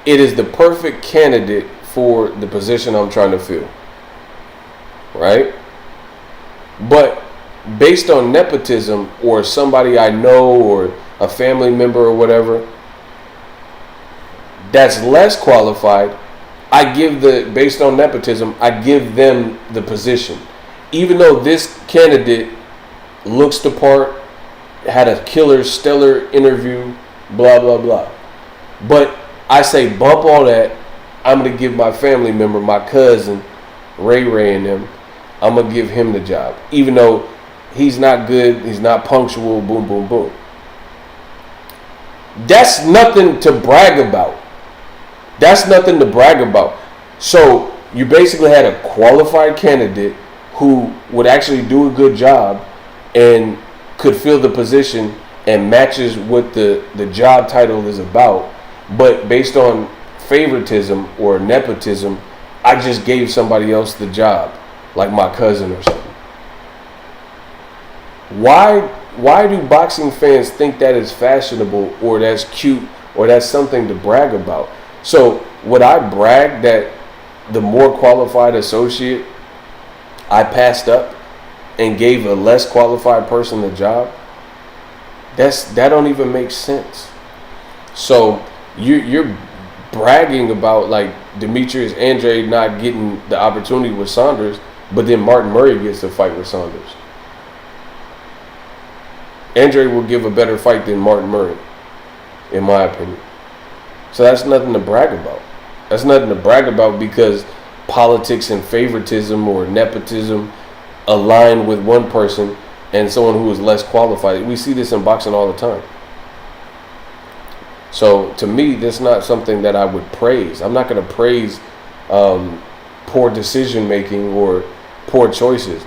It is the perfect candidate for the position I'm trying to fill, right? But based on nepotism or somebody I know or a family member or whatever that's less qualified, based on nepotism, I give them the position. Even though this candidate looks the part, had a stellar interview, blah, blah, blah. But I say bump all that. I'm going to give my family member, my cousin, Ray and them, I'm going to give him the job. Even though he's not good, he's not punctual, boom, boom, boom. That's nothing to brag about. So you basically had a qualified candidate who would actually do a good job and could fill the position and matches what the job title is about. But based on favoritism or nepotism, I just gave somebody else the job, like my cousin or something. Why do boxing fans think that is fashionable or that's cute or that's something to brag about? So would I brag that the more qualified associate I passed up and gave a less qualified person the job? That don't even make sense. So you're bragging about like Demetrius Andrade not getting the opportunity with Saunders, but then Martin Murray gets to fight with Saunders. Andrade will give a better fight than Martin Murray, in my opinion. So that's nothing to brag about. That's nothing to brag about because politics and favoritism or nepotism align with one person and someone who is less qualified. We see this in boxing all the time. So to me, that's not something that I would praise. I'm not going to praise poor decision making or poor choices.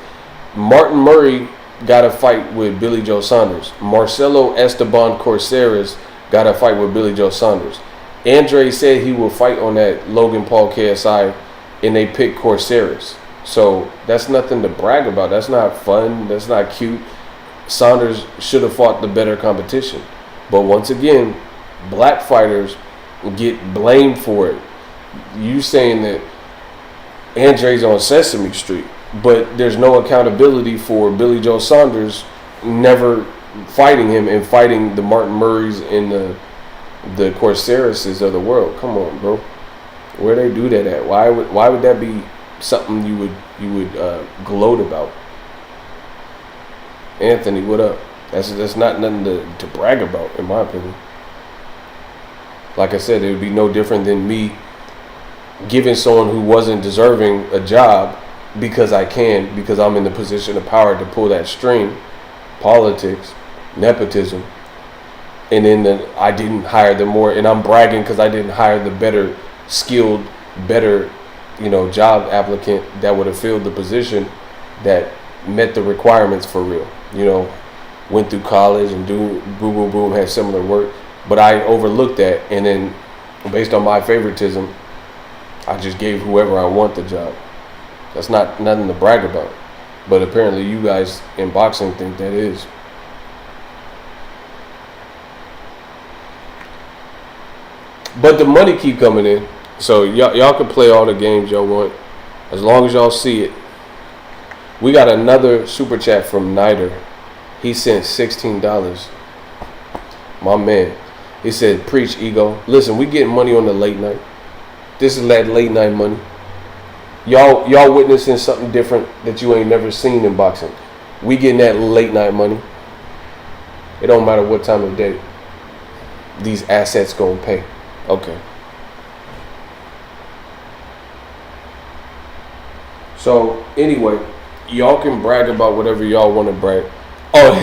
Martin Murray got a fight with Billy Joe Saunders. Marcelo Esteban Corceres got a fight with Billy Joe Saunders. Andre said he will fight on that Logan Paul KSI, and they picked Corceres. So that's nothing to brag about. That's not fun. That's not cute. Saunders should have fought the better competition. But once again, black fighters get blamed for it. You saying that Andre's on Sesame Street, but there's no accountability for Billy Joe Saunders never fighting him and fighting the Martin Murrays and the Corcereses of the world. Come on, bro. Where they do that at? Why would that be something you would gloat about? Anthony, what up? That's not nothing to brag about, in my opinion. Like I said, it would be no different than me giving someone who wasn't deserving a job because I'm in the position of power to pull that string. Politics, nepotism, and then I didn't hire them more, and I'm bragging because I didn't hire the better skilled, better, job applicant that would have filled the position that met the requirements for real. Went through college and boom, boom, boom, had similar work. But I overlooked that, and then based on my favoritism, I just gave whoever I want the job. That's not nothing to brag about. But apparently you guys in boxing think that is. But the money keep coming in. So y'all can play all the games y'all want. As long as y'all see it. We got another super chat from Nider. He sent $16. My man. He said, preach, ego. Listen, we getting money on the late night. This is that late night money. Y'all witnessing something different that you ain't never seen in boxing. We getting that late night money. It don't matter what time of day. These assets gonna pay. Okay. So anyway, y'all can brag about whatever y'all want to brag. Oh,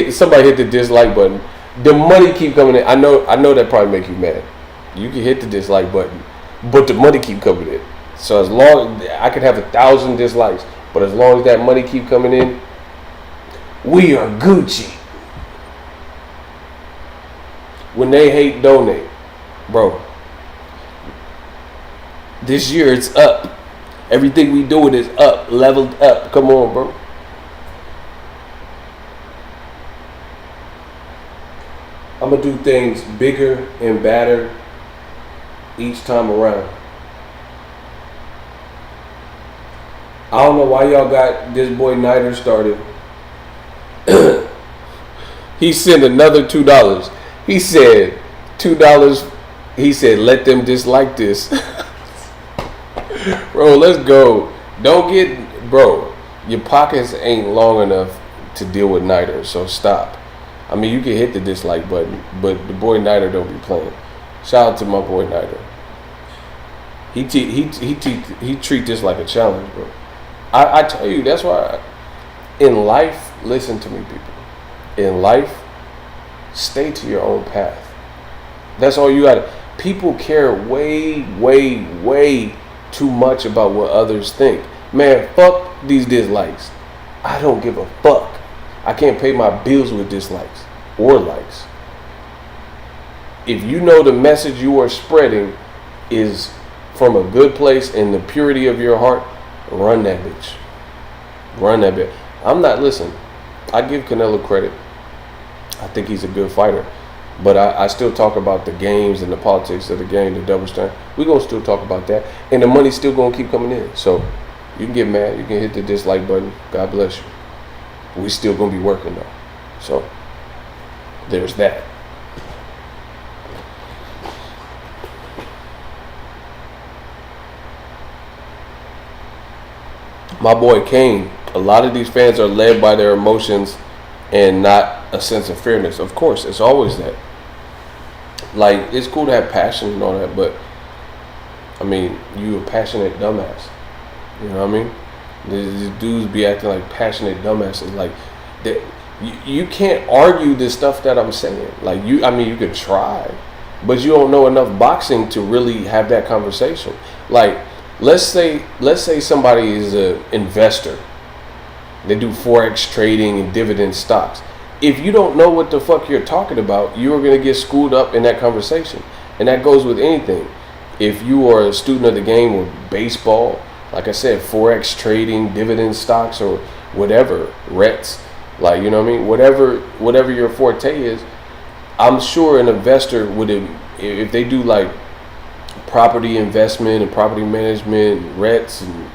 somebody hit the dislike button. The money keep coming in. I know that probably make you mad. You can hit the dislike button, but the money keep coming in. So as long I could have 1,000 dislikes, but as long as that money keep coming in, we are Gucci. When they hate, donate, bro. This year it's up. Everything we doing is up, leveled up. Come on, bro. I'm gonna do things bigger and badder each time around. I don't know why y'all got this boy Nider started. He sent another $2. He said $2. He said, let them dislike this. Bro, let's go. Don't get, bro, your pockets ain't long enough to deal with Nider, so stop. I mean, you can hit the dislike button, but the boy Nider don't be playing. Shout out to my boy Nider. He treat this like a challenge, bro. I tell you, that's why in life, listen to me, people. In life, stay to your own path. That's all you got. People care way, way, way too much about what others think. Man, fuck these dislikes. I don't give a fuck. I can't pay my bills with dislikes or likes. If you know the message you are spreading is from a good place and the purity of your heart, run that bitch. Run that bitch. I'm not, listen, I give Canelo credit. I think he's a good fighter. But I still talk about the games and the politics of the game, the double standard. We're going to still talk about that. And the money's still going to keep coming in. So you can get mad. You can hit the dislike button. God bless you. We still going to be working though. So there's that. My boy Kane, a lot of these fans are led by their emotions and not a sense of fairness. Of course, it's always that. Like, it's cool to have passion and all that, but I mean, you a passionate dumbass. You know what I mean? These dudes be acting like passionate dumbasses. Like, you can't argue this stuff that I'm saying. Like, you could try, but you don't know enough boxing to really have that conversation. Like, let's say somebody is an investor. They do forex trading and dividend stocks. If you don't know what the fuck you're talking about, you're going to get schooled up in that conversation. And that goes with anything. If you are a student of the game with baseball, like I said, forex trading, dividend stocks, or whatever, REITs, like, you know what I mean? Whatever your forte is, I'm sure an investor would, if they do like property investment and property management, REITs, and,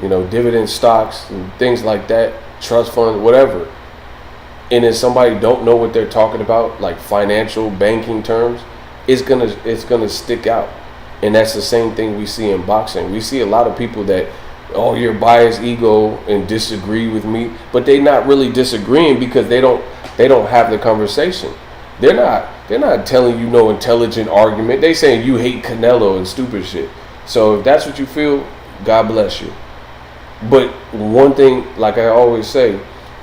you know, dividend stocks and things like that, trust fund, whatever, and then somebody don't know what they're talking about, like financial banking terms, it's gonna stick out. And that's the same thing we see in boxing. We see a lot of people that, oh, you're biased, ego, and disagree with me, but they're not really disagreeing because they don't have the conversation. They're not telling you no intelligent argument. They saying you hate Canelo and stupid shit. So if that's what you feel, God bless you. But one thing, like I always say,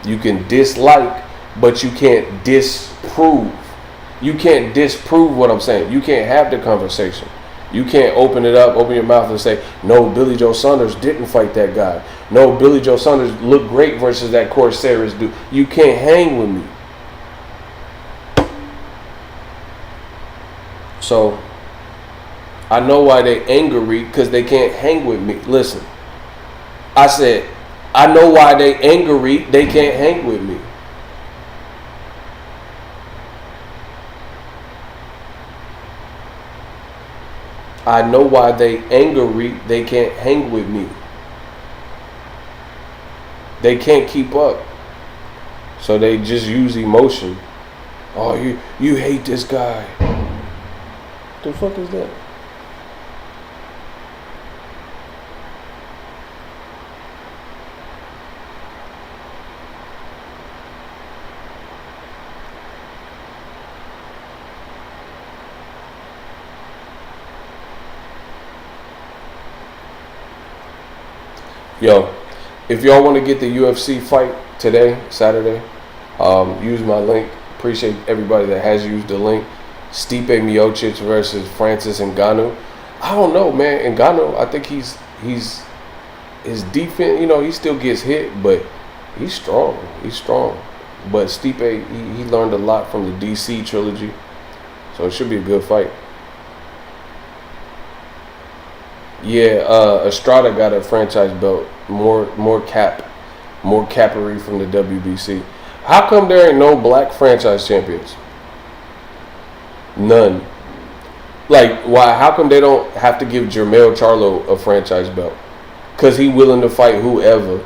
you can dislike, but you can't disprove. You can't disprove what I'm saying. You can't have the conversation. You can't open your mouth and say, no, Billy Joe Saunders didn't fight that guy. No, Billy Joe Saunders looked great versus that Corceres dude. You can't hang with me. So I know why they angry, because they can't hang with me. Listen, I said, I know why they angry, they can't hang with me. I know why they angry, they can't hang with me. They can't keep up. So they just use emotion. Oh, you hate this guy. The fuck is that? Yo, if y'all want to get the UFC fight today, Saturday, use my link. Appreciate everybody that has used the link. Stipe Miocic versus Francis Ngannou. I don't know, man. Ngannou, I think he's his defense. You know, he still gets hit, but he's strong. He's strong. But Stipe, he learned a lot from the DC trilogy, so it should be a good fight. Yeah, Estrada got a franchise belt. More capery from the WBC. How come there ain't no black franchise champions? None. Like, why? How come they don't have to give Jermell Charlo a franchise belt? Because he willing to fight whoever.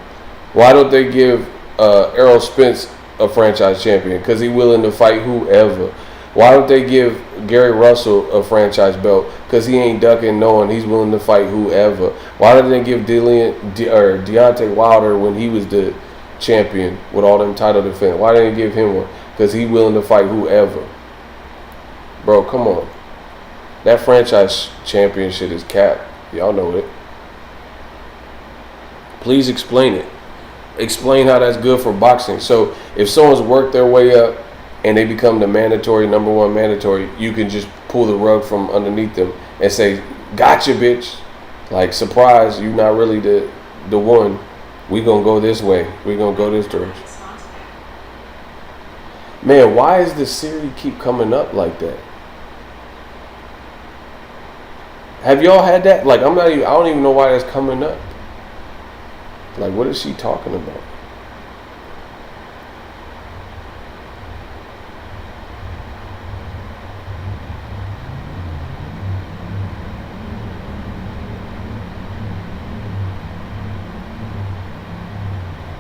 Why don't they give Errol Spence a franchise champion? Because he willing to fight whoever. Why don't they give Gary Russell a franchise belt? Because he ain't ducking, knowing he's willing to fight whoever. Why didn't they give Deontay Wilder when he was the champion with all them title defense? Why didn't they give him one? Because he willing to fight whoever. Bro, come on. That franchise championship is capped. Y'all know it. Please explain it. Explain how that's good for boxing. So if someone's worked their way up and they become the mandatory, number one mandatory, you can just pull the rug from underneath them and say, gotcha, bitch. Like, surprise, you not really the one. We gonna go this way. We gonna go this direction. Man, why is the Siri keep coming up like that? Have y'all had that? Like, I don't even know why that's coming up. Like, what is she talking about?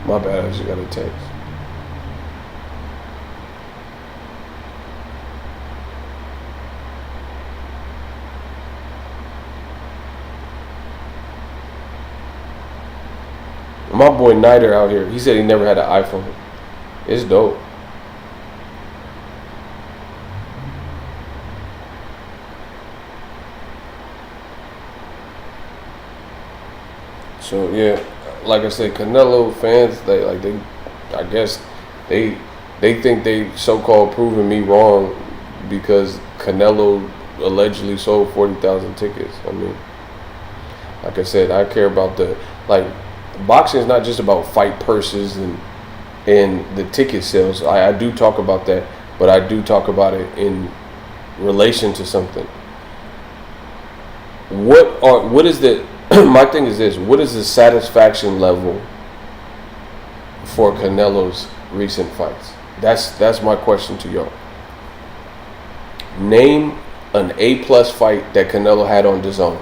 My bad, I just got a text. My boy Nider out here, he said he never had an iPhone. It's dope. So yeah, like I said, Canelo fans, I guess they think they so-called proving me wrong because Canelo allegedly sold 40,000 tickets. I mean, like I said, I care about boxing is not just about fight purses and the ticket sales. I do talk about that, but I do talk about it in relation to something. What is the my thing is this: what is the satisfaction level for Canelo's recent fights? That's my question to y'all. Name an A+ fight that Canelo had on DAZN.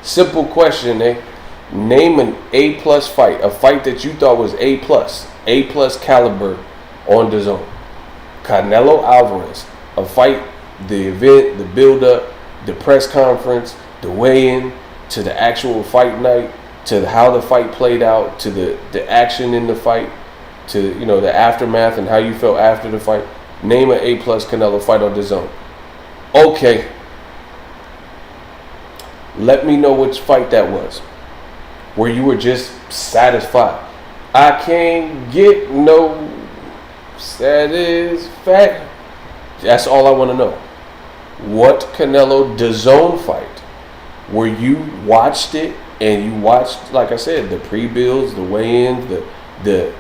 Simple question, eh? Name an A+ fight, a fight that you thought was A+ caliber on DAZN. Canelo Alvarez, a fight, the event, the build-up, the press conference, the weigh-in, to the actual fight night, to how the fight played out, to the action in the fight, to the aftermath and how you felt after the fight. Name an A+ Canelo fight on DAZN. Okay. Let me know which fight that was, where you were just satisfied. I can't get no satisfaction. That's all I want to know. What Canelo DAZN fight where you watched it and you watched, like I said, the pre-builds, the weigh-ins, the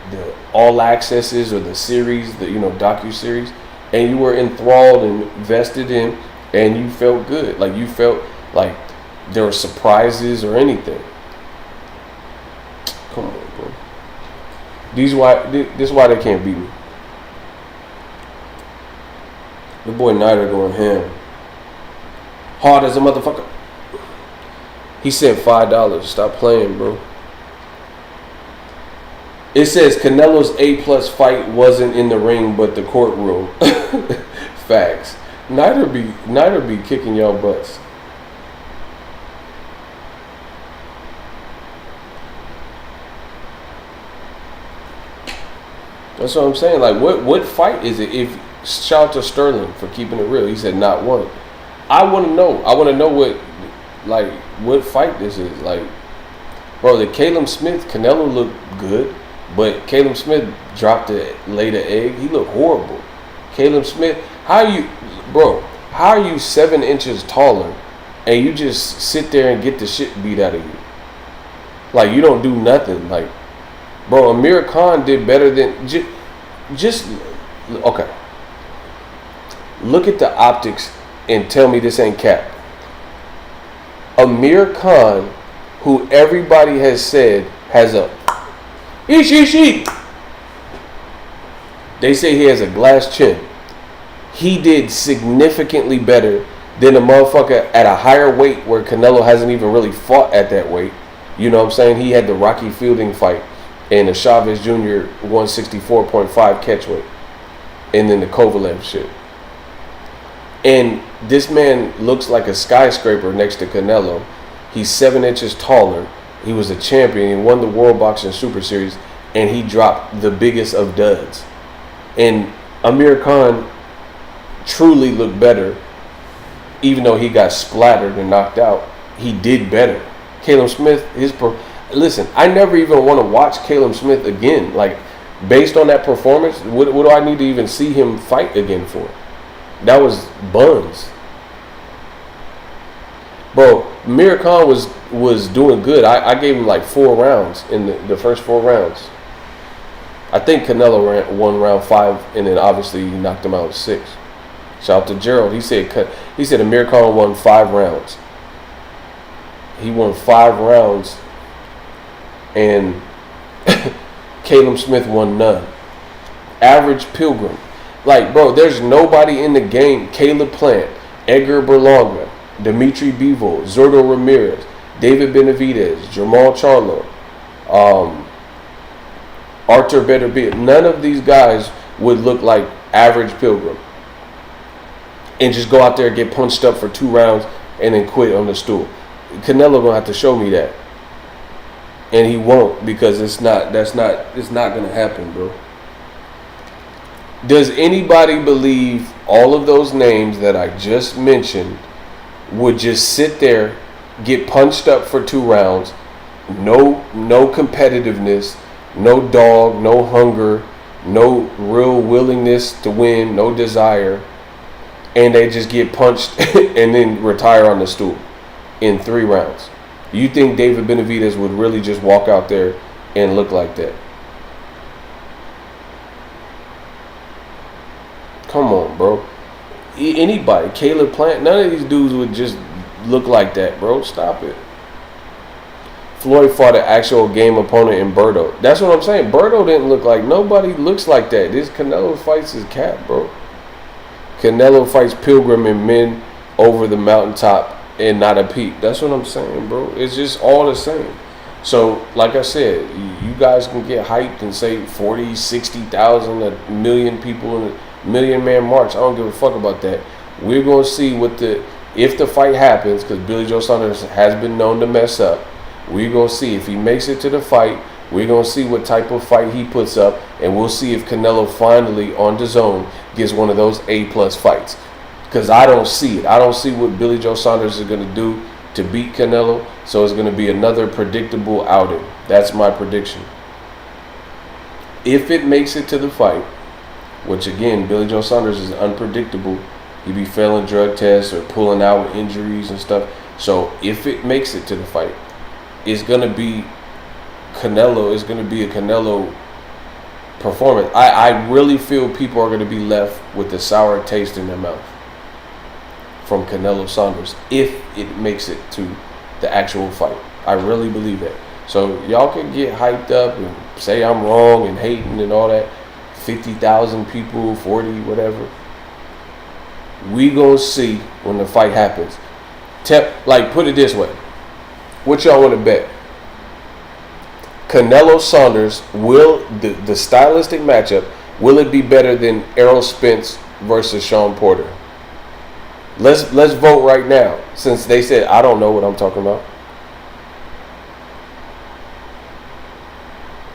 all accesses or the series, the docu-series, and you were enthralled and invested in, and you felt good, like you felt like there were surprises or anything. Come on, bro. This is why they can't beat me. The boy Nider going ham. Hard as a motherfucker. He said $5. Stop playing, bro. It says Canelo's A+ fight wasn't in the ring but the courtroom. Facts. Nider be kicking y'all butts. That's what I'm saying. Like, what fight is it? If shout out to Sterling for keeping it real. He said not one. I want to know. I want to know what fight this is. Like, bro, the Caleb Smith, Canelo looked good, but Caleb Smith laid an egg. He looked horrible. Caleb Smith, how are you 7 inches taller and you just sit there and get the shit beat out of you? Like, you don't do nothing. Like, bro, Amir Khan did better than just okay. Look at the optics and tell me this ain't cap. Amir Khan, who everybody has said has a ishi. They say he has a glass chin. He did significantly better than a motherfucker at a higher weight where Canelo hasn't even really fought at that weight. You know what I'm saying? He had the Rocky Fielding fight and the Chavez Jr. 164.5 catchweight. And then the Kovalev shit. And this man looks like a skyscraper next to Canelo. He's 7 inches taller. He was a champion. He won the World Boxing Super Series. And he dropped the biggest of duds. And Amir Khan truly looked better. Even though he got splattered and knocked out, he did better. Caleb Smith, listen, I never even want to watch Caleb Smith again. Like, based on that performance, what do I need to even see him fight again for? That was buns. Bro, Amir Khan was doing good. I gave him like 4 rounds in the first 4 rounds. I think Canelo won round 5, and then obviously he knocked him out in 6. Shout out to Gerald. He said Amir Khan won 5 rounds. He won 5 rounds, and Caleb Smith won none. Average Pilgrim. Like, bro, there's nobody in the game. Caleb Plant, Edgar Berlanga, Dimitri Bivol, Zurdo Ramirez, David Benavidez, Jamal Charlo, Arthur Beterbiev. None of these guys would look like average Pilgrim and just go out there and get punched up for 2 rounds and then quit on the stool. Canelo gonna have to show me that, and he won't, because it's not gonna happen, bro. Does anybody believe all of those names that I just mentioned would just sit there, get punched up for 2 rounds, no competitiveness, no dog, no hunger, no real willingness to win, no desire, and they just get punched and then retire on the stool in 3 rounds? You think David Benavidez would really just walk out there and look like that? Come on, bro. Anybody, Caleb Plant, none of these dudes would just look like that, bro. Stop it. Floyd fought an actual game opponent in Berto. That's what I'm saying. Berto didn't look like, nobody looks like that. This Canelo fights is cap, bro. Canelo fights Pilgrim and men over the mountaintop and not a peep. That's what I'm saying, bro. It's just all the same. So, like I said, you guys can get hyped and say 40, 60,000, 1 million people in a million-man march. I don't give a fuck about that. We're going to see if the fight happens, because Billy Joe Saunders has been known to mess up. We're going to see if he makes it to the fight. We're going to see what type of fight he puts up, and we'll see if Canelo finally, on DAZN, gets one of those A+ fights. Because I don't see it. I don't see what Billy Joe Saunders is going to do to beat Canelo, so it's going to be another predictable outing. That's my prediction. If it makes it to the fight, which again, Billy Joe Saunders is unpredictable. He be failing drug tests or pulling out with injuries and stuff. So if it makes it to the fight, it's going to be Canelo. It's going to be a Canelo performance. I really feel people are going to be left with the sour taste in their mouth from Canelo Saunders if it makes it to the actual fight. I really believe that. So y'all can get hyped up and say I'm wrong and hating and all that. 50,000 people, 40, whatever. We gonna see when the fight happens. Like, put it this way. What y'all want to bet? Canelo Saunders, will the stylistic matchup, will it be better than Errol Spence versus Sean Porter? Let's vote right now, since they said I don't know what I'm talking about.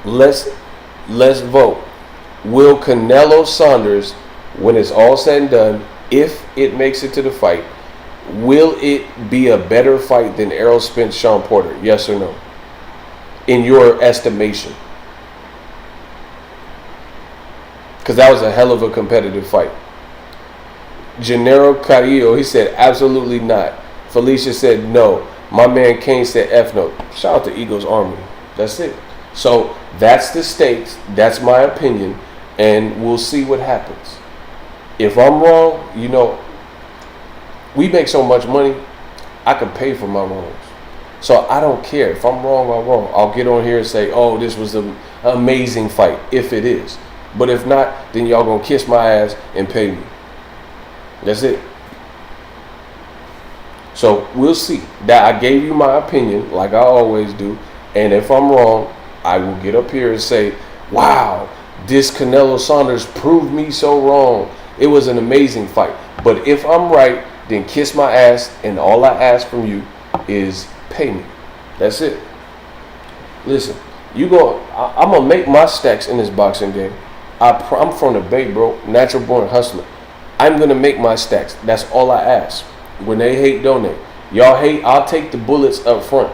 Let's vote. Will Canelo Saunders, when it's all said and done, if it makes it to the fight, will it be a better fight than Errol Spence, Sean Porter? Yes or no? In your estimation. Because that was a hell of a competitive fight. Gennaro Carrillo, he said absolutely not. Felicia said no. My man Kane said F no. Shout out to Eagles Army. That's it. So that's the stakes. That's my opinion. And we'll see what happens. If I'm wrong, you know, we make so much money, I can pay for my wrongs. So I don't care. If I'm wrong, I'm wrong. I'll get on here and say, oh, this was an amazing fight, if it is. But if not, then y'all gonna kiss my ass and pay me. That's it. So we'll see. That I gave you my opinion, like I always do. And if I'm wrong, I will get up here and say, wow, this Canelo Saunders proved me so wrong. It was an amazing fight. But if I'm right, then kiss my ass, and all I ask from you is pay me. That's it. Listen, I'm gonna make my stacks in this boxing game. I'm from the Bay, bro. Natural born hustler. I'm gonna make my stacks. That's all I ask. When they hate, donate. Y'all hate, I'll take the bullets up front.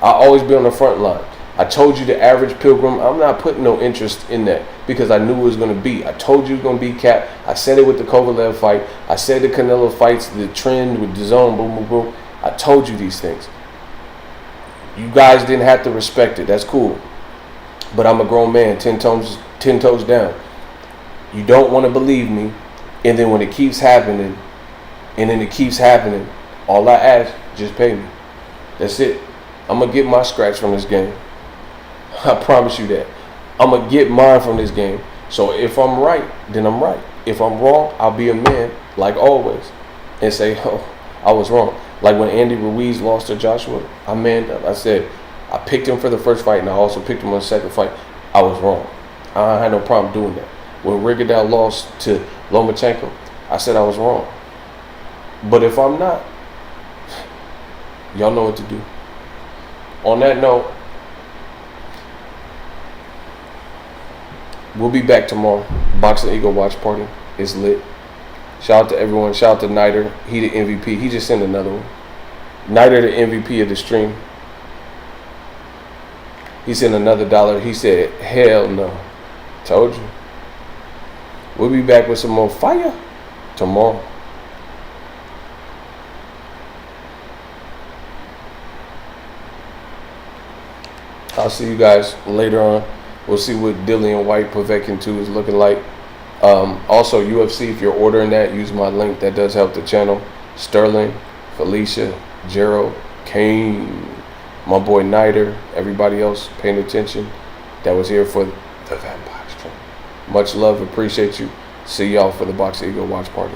I'll always be on the front line. I told you the average pilgrim, I'm not putting no interest in that because I knew it was going to be. I told you it was going to be cap. I said it with the Kovalev fight. I said the Canelo fights, the trend with DAZN, boom, boom, boom. I told you these things. You guys didn't have to respect it. That's cool. But I'm a grown man, 10 toes down. You don't want to believe me. And then when it keeps happening, all I ask, just pay me. That's it. I'm going to get my scratch from this game. I promise you that. I'm going to get mine from this game. So if I'm right, then I'm right. If I'm wrong, I'll be a man, like always, and say, oh, I was wrong. Like when Andy Ruiz lost to Joshua, I manned up. I said, I picked him for the first fight, and I also picked him on the second fight. I was wrong. I had no problem doing that. When Rigondeaux lost to Lomachenko, I said I was wrong. But if I'm not, y'all know what to do. On that note, we'll be back tomorrow. Boxing Eagle watch party is lit. Shout out to everyone. Shout out to Niter. He the MVP. He just sent another one. Niter the MVP of the stream. He sent another $1. He said, hell no. Told you. We'll be back with some more fire tomorrow. I'll see you guys later on. We'll see what Dillian White Povetkin 2 is looking like. Also, UFC, if you're ordering that, use my link. That does help the channel. Sterling, Felicia, Gerald, Kane, my boy Niter, everybody else paying attention that was here for the Van Box Train. Much love. Appreciate you. See y'all for the Box Eagle watch party.